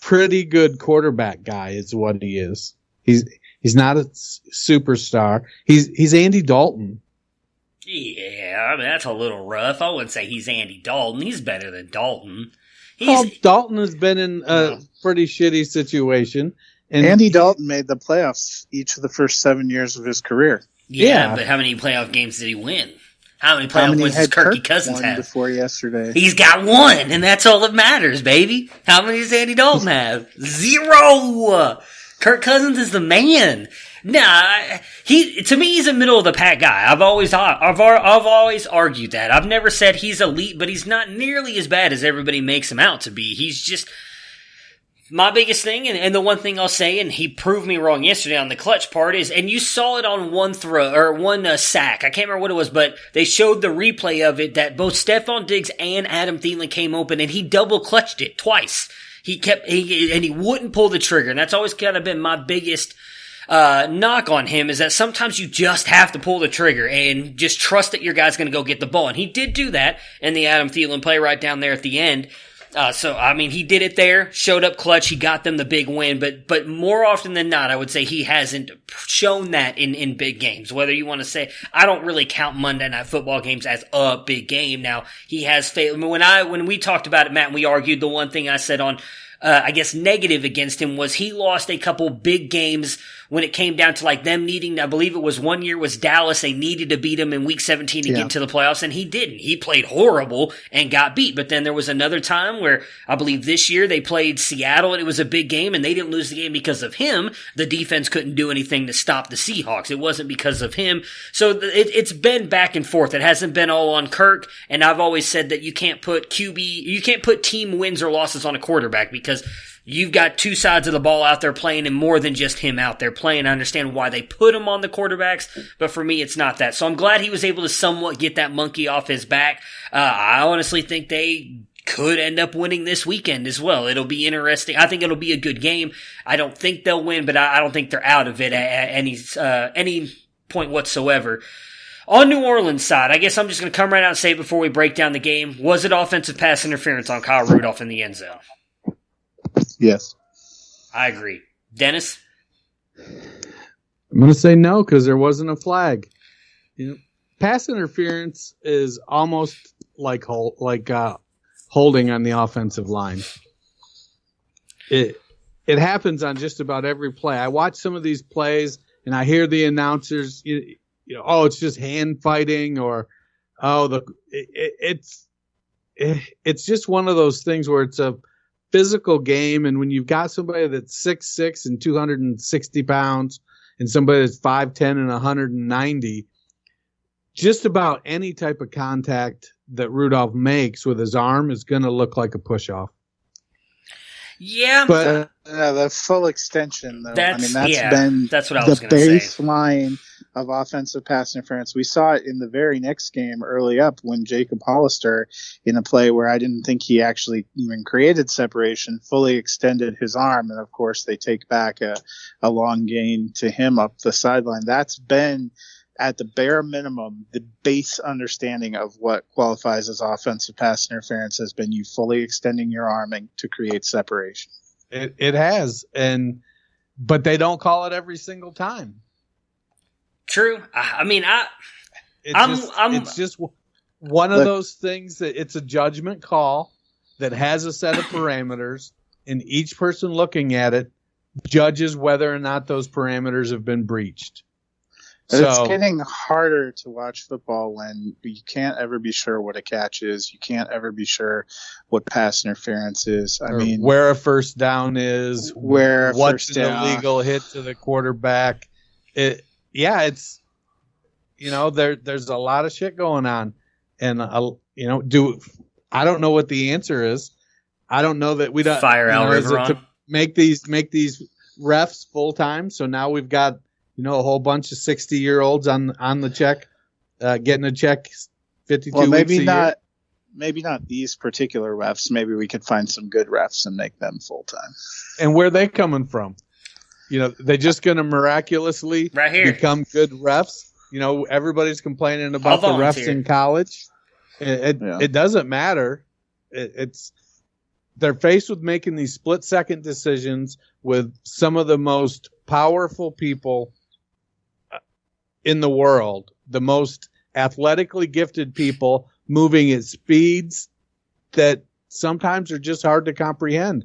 pretty good quarterback guy is what he is. He's not a superstar. He's Andy Dalton. Yeah, that's a little rough. I wouldn't say he's Andy Dalton. He's better than Dalton. Dalton has been in a pretty shitty situation. And Andy Dalton made the playoffs each of the first 7 years of his career. Yeah, but how many playoff games did he win? How many playoff wins does Kirk Cousins have? Before yesterday. He's got 1, and that's all that matters, baby. How many does Andy Dalton have? 0! Kirk Cousins is the man. Nah, to me, he's a middle of the pack guy. I've always argued that. I've never said he's elite, but he's not nearly as bad as everybody makes him out to be. He's just my biggest thing, and the one thing I'll say, and he proved me wrong yesterday on the clutch part is, and you saw it on one throw or one sack. I can't remember what it was, but they showed the replay of it that both Stephon Diggs and Adam Thielen came open, and he double clutched it twice. He wouldn't pull the trigger, and that's always kind of been my biggest knock on him is that sometimes you just have to pull the trigger and just trust that your guy's going to go get the ball. And he did do that in the Adam Thielen play right down there at the end. He did it there, showed up clutch, he got them the big win, but more often than not, I would say he hasn't shown that in big games. Whether you want to say, I don't really count Monday Night Football games as a big game. Now, he has failed. When we talked about it, Matt, and we argued, the one thing I said on negative against him was he lost a couple big games when it came down to them needing, I believe it was 1 year was Dallas, they needed to beat him in week 17 to get into the playoffs, and he didn't. He played horrible and got beat. But then there was another time where I believe this year they played Seattle and it was a big game and they didn't lose the game because of him. The defense couldn't do anything to stop the Seahawks. It wasn't because of him. So it's been back and forth. It hasn't been all on Kirk, and I've always said that you can't put team wins or losses on a quarterback because you've got two sides of the ball out there playing and more than just him out there playing. I understand why they put him on the quarterbacks, but for me, it's not that. So I'm glad he was able to somewhat get that monkey off his back. I honestly think they could end up winning this weekend as well. It'll be interesting. I think it'll be a good game. I don't think they'll win, but I don't think they're out of it at any point whatsoever. On New Orleans side, I guess I'm just going to come right out and say it before we break down the game. Was it offensive pass interference on Kyle Rudolph in the end zone? Yes. I agree. Dennis? I'm going to say no because there wasn't a flag. Pass interference is almost like holding on the offensive line. It happens on just about every play. I watch some of these plays and I hear the announcers, it's just hand fighting or it's just one of those things where it's a physical game, and when you've got somebody that's 6'6" and 260 pounds and somebody that's 5'10" and 190, just about any type of contact that Rudolph makes with his arm is going to look like a push-off. Yeah. But the full extension, though, that's what I was going to say. The baseline of offensive pass interference. We saw it in the very next game early up when Jacob Hollister, in a play where I didn't think he actually even created separation, fully extended his arm. And, of course, they take back a long gain to him up the sideline. That's been, at the bare minimum, the base understanding of what qualifies as offensive pass interference has been you fully extending your arming to create separation. It has, but they don't call it every single time. True. It's just one of those things that it's a judgment call that has a set of parameters. and each person looking at it judges whether or not those parameters have been breached. But it's getting harder to watch football when you can't ever be sure what a catch is. You can't ever be sure what pass interference is. I mean, where a first down is, what's an illegal hit to the quarterback. It's there's a lot of shit going on, and I don't know what the answer is. I don't know that we don't fire Al Riveron to make these refs full time. So now we've got a whole bunch of 60-year-olds on the check, getting a check 52 weeks a year. Maybe not these particular refs. Maybe we could find some good refs and make them full time. And where are they coming from? They're just going to miraculously become good refs. Everybody's complaining about the refs in college. It doesn't matter. They're faced with making these split-second decisions with some of the most powerful people in the world, the most athletically gifted people, moving at speeds that sometimes are just hard to comprehend.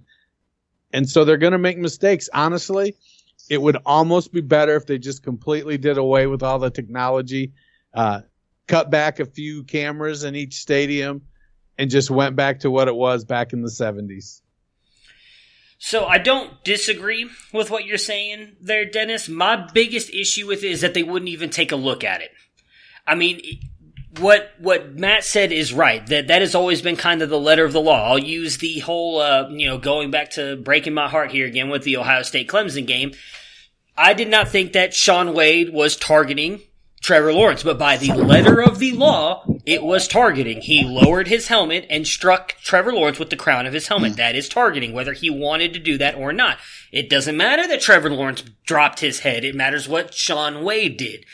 And so they're going to make mistakes. Honestly, it would almost be better if they just completely did away with all the technology, cut back a few cameras in each stadium, and just went back to what it was back in the 70s. So I don't disagree with what you're saying there, Dennis. My biggest issue with it is that they wouldn't even take a look at it. I mean, what Matt said is right. That has always been kind of the letter of the law. I'll use the whole, going back to breaking my heart here again with the Ohio State Clemson game. I did not think that Sean Wade was targeting Trevor Lawrence, but by the letter of the law, it was targeting. He lowered his helmet and struck Trevor Lawrence with the crown of his helmet. That is targeting, whether he wanted to do that or not. It doesn't matter that Trevor Lawrence dropped his head. It matters what Sean Wade did.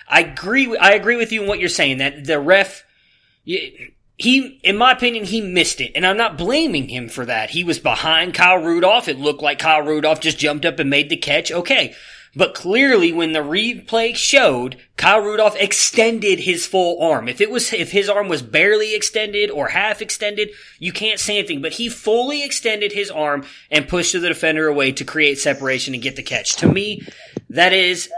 I agree with you in what you're saying, that the ref, in my opinion, he missed it, and I'm not blaming him for that. He was behind Kyle Rudolph. It looked like Kyle Rudolph just jumped up and made the catch. Okay. But clearly, when the replay showed, Kyle Rudolph extended his full arm. If his arm was barely extended or half extended, you can't say anything. But he fully extended his arm and pushed the defender away to create separation and get the catch. To me, that's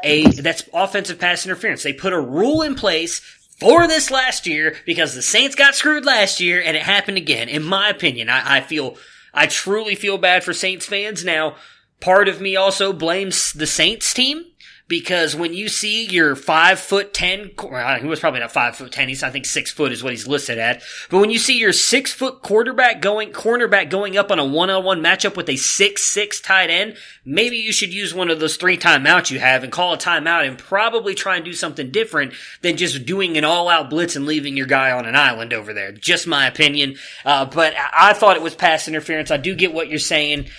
offensive pass interference. They put a rule in place for this last year because the Saints got screwed last year and it happened again. In my opinion, I truly feel bad for Saints fans now. Part of me also blames the Saints team because when you see your 5'10", he was probably not 5'10", he's I think 6 foot is what he's listed at. But when you see your 6 foot cornerback going up on a one-on-one matchup with a 6'6" tight end, maybe you should use one of those 3 timeouts you have and call a timeout and probably try and do something different than just doing an all-out blitz and leaving your guy on an island over there. Just my opinion. But I thought it was pass interference. I do get what you're saying.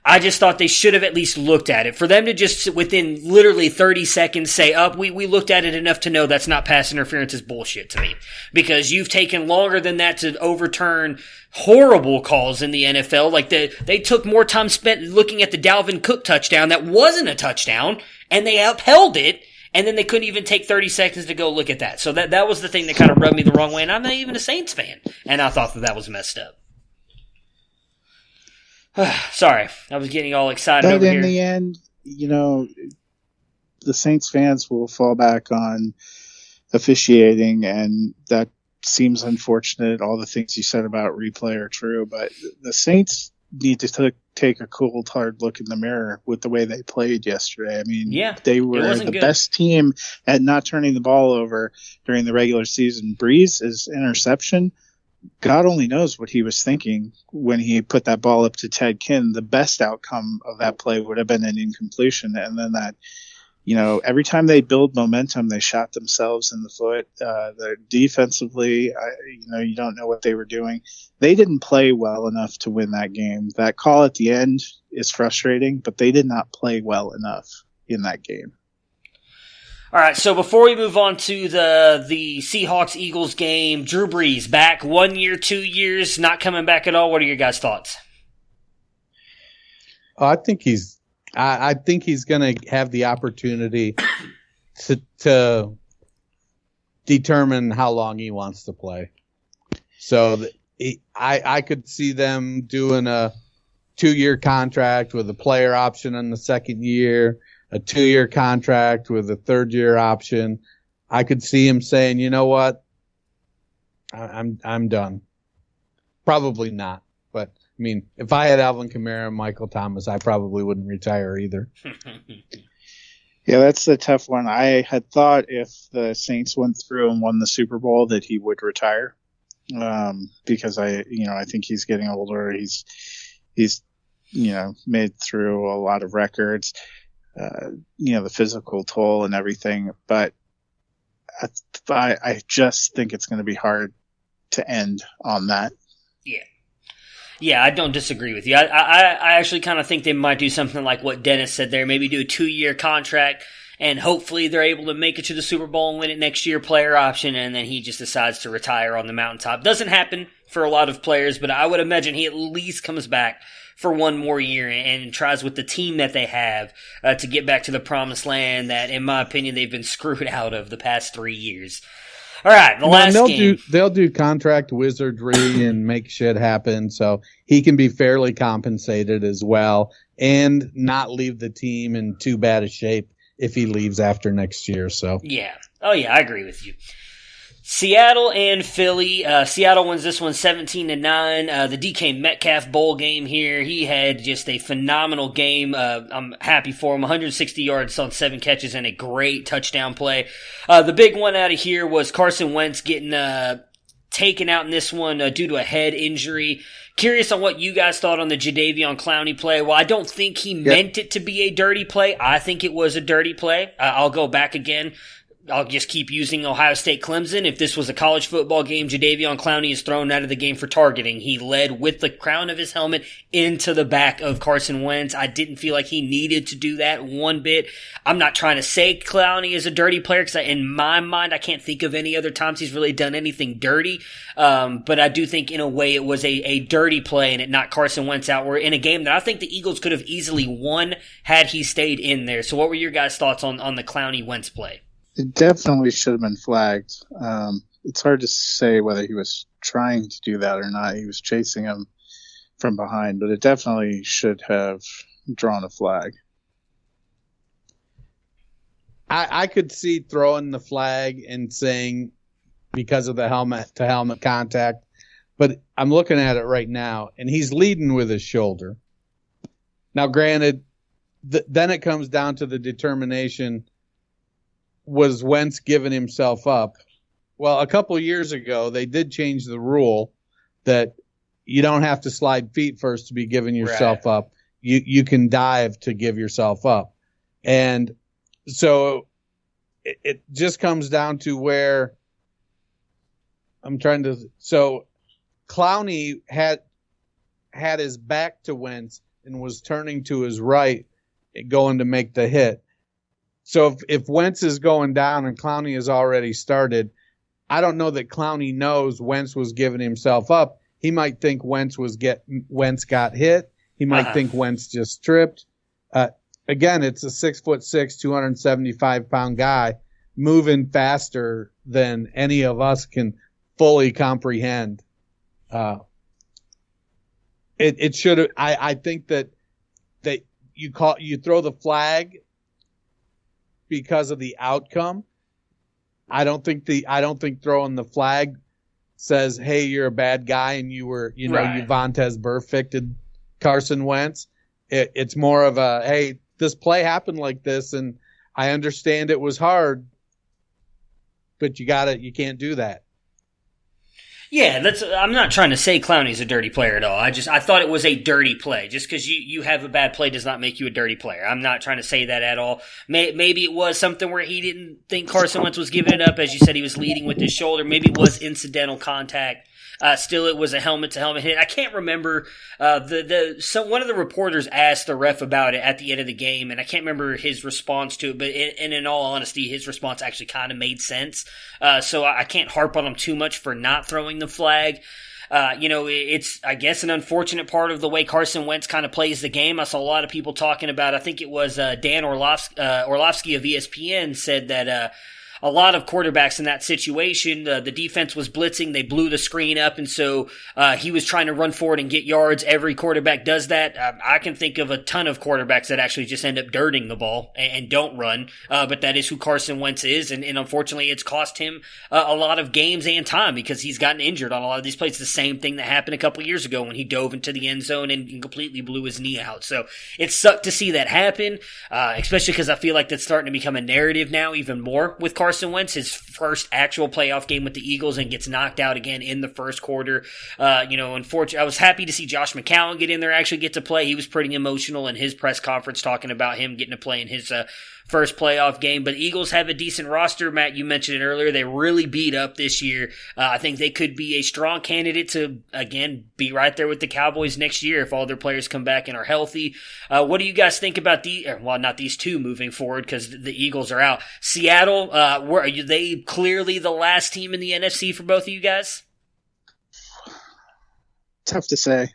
I just thought they should have at least looked at it. For them to just, within literally 30 seconds, say, we looked at it enough to know that's not pass interference is bullshit to me. Because you've taken longer than that to overturn horrible calls in the NFL. Like, they took more time spent looking at the Dalvin Cook touchdown that wasn't a touchdown, and they upheld it, and then they couldn't even take 30 seconds to go look at that. So that was the thing that kind of rubbed me the wrong way, and I'm not even a Saints fan. And I thought that was messed up. Sorry, I was getting all excited over here. But in the end, the Saints fans will fall back on officiating, and that seems unfortunate. All the things you said about replay are true, but the Saints need to take a cold, hard look in the mirror with the way they played yesterday. I mean, they were the best team at not turning the ball over during the regular season. Brees' interception, God only knows what he was thinking when he put that ball up to Ted Kinn. The best outcome of that play would have been an incompletion. And then that, every time they build momentum, they shot themselves in the foot. Defensively, you don't know what they were doing. They didn't play well enough to win that game. That call at the end is frustrating, but they did not play well enough in that game. All right, so before we move on to the Seahawks-Eagles game, Drew Brees back 1 year, 2 years, not coming back at all. What are your guys' thoughts? I think he's going to have the opportunity to determine how long he wants to play. So I could see them doing a 2-year contract with a player option in the second year, a 2-year contract with a 3rd-year option, I could see him saying, you know what, I'm done. Probably not, but I mean, if I had Alvin Kamara and Michael Thomas, I probably wouldn't retire either. Yeah, that's a tough one. I had thought if the Saints went through and won the Super Bowl that he would retire, because I think he's getting older. He's made through a lot of records, the physical toll and everything. But I just think it's going to be hard to end on that. Yeah. Yeah, I don't disagree with you. I actually kind of think they might do something like what Dennis said there. Maybe do a 2-year contract, and hopefully they're able to make it to the Super Bowl and win it next year, player option, and then he just decides to retire on the mountaintop. Doesn't happen for a lot of players, but I would imagine he at least comes back for one more year and tries with the team that they have to get back to the promised land that, in my opinion, they've been screwed out of the past 3 years. All right, last game. They'll do contract wizardry and make shit happen, so he can be fairly compensated as well and not leave the team in too bad a shape if he leaves after next year. So yeah. Oh, yeah, I agree with you. Seattle and Philly. Seattle wins this one 17-9. The DK Metcalf bowl game here. He had just a phenomenal game. I'm happy for him. 160 yards on 7 catches and a great touchdown play. The big one out of here was Carson Wentz getting taken out in this one due to a head injury. Curious on what you guys thought on the Jadeveon Clowney play. Well, I don't think he meant it to be a dirty play. I think it was a dirty play. I'll go back again. I'll just keep using Ohio State Clemson. If this was a college football game, Jadeveon Clowney is thrown out of the game for targeting. He led with the crown of his helmet into the back of Carson Wentz. I didn't feel like he needed to do that one bit. I'm not trying to say Clowney is a dirty player because in my mind, I can't think of any other times he's really done anything dirty. But I do think in a way it was a dirty play and it knocked Carson Wentz out. We're in a game that I think the Eagles could have easily won had he stayed in there. So what were your guys' thoughts on the Clowney-Wentz play? It definitely should have been flagged. It's hard to say whether he was trying to do that or not. He was chasing him from behind, but it definitely should have drawn a flag. I could see throwing the flag and saying because of the helmet-to-helmet contact, but I'm looking at it right now, and he's leading with his shoulder. Now, granted, then it comes down to the determination, was Wentz giving himself up? Well, a couple years ago, they did change the rule that you don't have to slide feet first to be giving yourself up. You can dive to give yourself up. And so it just comes down to where so Clowney had his back to Wentz and was turning to his right going to make the hit. So if Wentz is going down and Clowney has already started, I don't know that Clowney knows Wentz was giving himself up. He might think Wentz got hit. He might think Wentz just tripped. Again, it's a 6'6", 275-pound guy moving faster than any of us can fully comprehend. It should have. I think that you throw the flag because of the outcome. I don't think throwing the flag says, hey, you're a bad guy and you Vontaze Burficted Carson Wentz. It's more of a, hey, this play happened like this and I understand it was hard, but you can't do that. Yeah, I'm not trying to say Clowney's a dirty player at all. I thought it was a dirty play. Just because you have a bad play does not make you a dirty player. I'm not trying to say that at all. Maybe it was something where he didn't think Carson Wentz was giving it up. As you said, he was leading with his shoulder. Maybe it was incidental contact. Still, it was a helmet-to-helmet hit. I can't remember. One of the reporters asked the ref about it at the end of the game, and I can't remember his response to it. But in all honesty, his response actually kind of made sense. So I can't harp on him too much for not throwing the flag. It's, I guess, an unfortunate part of the way Carson Wentz kind of plays the game. I saw a lot of people talking about, I think it was Dan Orlovsky of ESPN said that a lot of quarterbacks in that situation. The defense was blitzing. They blew the screen up, and so he was trying to run forward and get yards. Every quarterback does that. I can think of a ton of quarterbacks that actually just end up dirting the ball and don't run, but that is who Carson Wentz is, and unfortunately it's cost him a lot of games and time because he's gotten injured on a lot of these plays. The same thing that happened a couple years ago when he dove into the end zone and completely blew his knee out. So it sucked to see that happen, especially because I feel like that's starting to become a narrative now even more with Carson Wentz. His first actual playoff game with the Eagles and gets knocked out again in the first quarter. Unfortunately, I was happy to see Josh McCown get in there, actually get to play. He was pretty emotional in his press conference talking about him getting to play in his first playoff game. But Eagles have a decent roster. Matt, you mentioned it earlier. They really beat up this year. I think they could be a strong candidate to, again, be right there with the Cowboys next year if all their players come back and are healthy. What do you guys think about not these two moving forward because the Eagles are out. Seattle, are they clearly the last team in the NFC for both of you guys? Tough to say.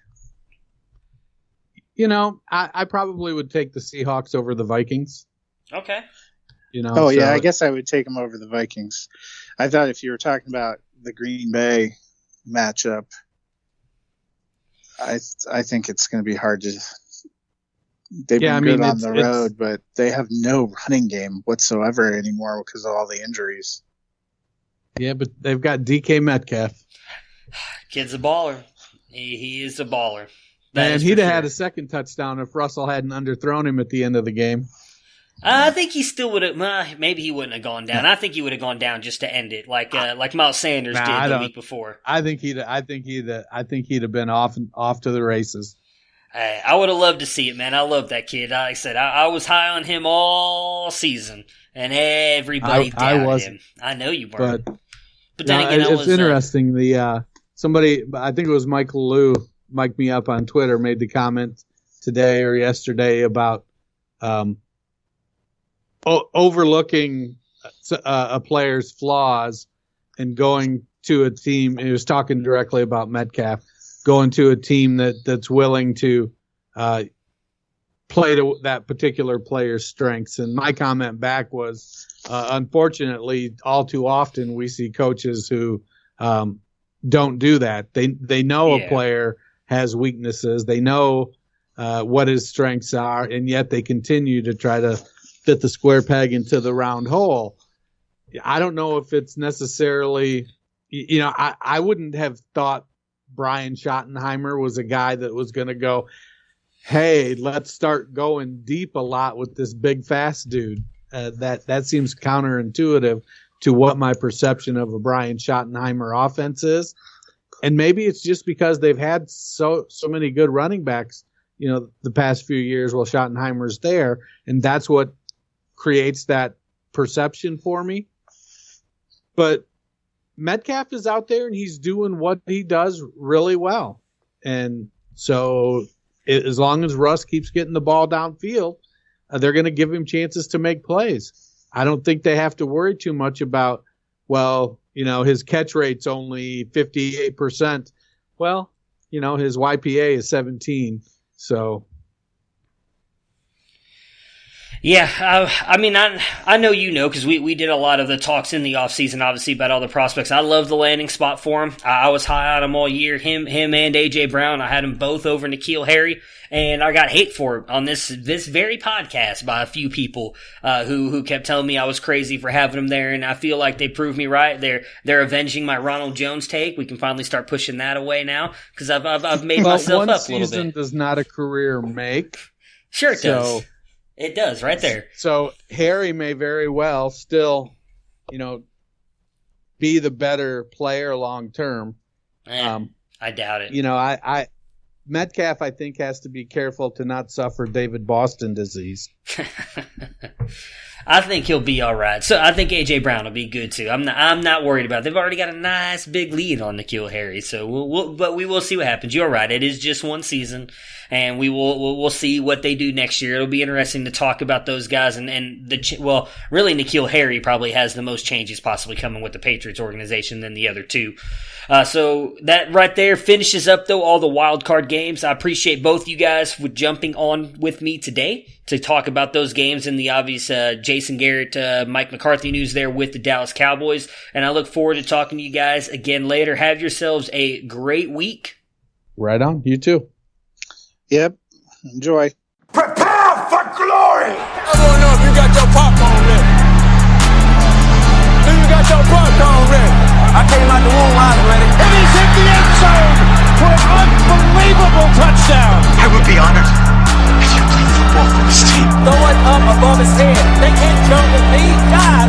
I probably would take the Seahawks over the Vikings. Okay. I guess I would take them over the Vikings. I thought if you were talking about the Green Bay matchup, I think it's going to be hard to. They've been good on the road, but they have no running game whatsoever anymore because of all the injuries. Yeah, but they've got DK Metcalf. Kid's a baller. He is a baller. And he'd have had a second touchdown if Russell hadn't underthrown him at the end of the game. I think he still would have. Maybe he wouldn't have gone down. I think he would have gone down just to end it, like Miles Sanders did the week before. I think he'd have been off to the races. I would have loved to see it, man. I love that kid. Like I said, I was high on him all season, and everybody doubted him. I know you weren't. But then again, it's interesting. Somebody, I think it was Michael Liu, mic'd me up on Twitter, made the comment today or yesterday about overlooking a player's flaws and going to a team. He was talking directly about Metcalf, going to a team that's willing to play to that particular player's strengths. And my comment back was, unfortunately, all too often we see coaches who don't do that. They know a player has weaknesses. They know what his strengths are, and yet they continue to try to fit the square peg into the round hole. I don't know if it's necessarily, I wouldn't have thought Brian Schottenheimer was a guy that was going to go, hey, let's start going deep a lot with this big, fast dude. That seems counterintuitive to what my perception of a Brian Schottenheimer offense is. And maybe it's just because they've had so many good running backs, the past few years while Schottenheimer's there. And that's what creates that perception for me. But Metcalf is out there and he's doing what he does really well. And so as long as Russ keeps getting the ball downfield, they're going to give him chances to make plays. I don't think they have to worry too much about, his catch rate's only 58%. Well, his YPA is 17. So. Yeah, I know because we did a lot of the talks in the offseason, obviously, about all the prospects. I love the landing spot for him. I was high on him all year, him and A.J. Brown. I had them both over N'Keal Harry, and I got hate for it on this very podcast by a few people who kept telling me I was crazy for having him there, and I feel like they proved me right. They're avenging my Ronald Jones take. We can finally start pushing that away now because I've made myself up a little bit. One season does not a career make. Sure it does. It does, right there. So Harry may very well still, be the better player long term. I doubt it. I Metcalf, I think, has to be careful to not suffer David Boston disease. I think he'll be all right. So I think A.J. Brown will be good too. I'm not worried about it. They've already got a nice big lead on N'Keal Harry, so we will see what happens. You're right. It is just one season, and we'll see what they do next year. It'll be interesting to talk about those guys and really N'Keal Harry probably has the most changes possibly coming with the Patriots organization than the other two. So that right there finishes up though all the wild card games. I appreciate both you guys for jumping on with me today. to talk about those games and the obvious Jason Garrett, Mike McCarthy news there with the Dallas Cowboys. And I look forward to talking to you guys again later. Have yourselves a great week. Right on. You too. Yep. Enjoy. Prepare for glory! I want to know if you got your popcorn ready. Do you got your popcorn ready? I came out the womb, I was ready. And he's hit the end zone for an unbelievable touchdown. I would be honored if you played football for this team. Throw it up above his head. They can't jump with me. God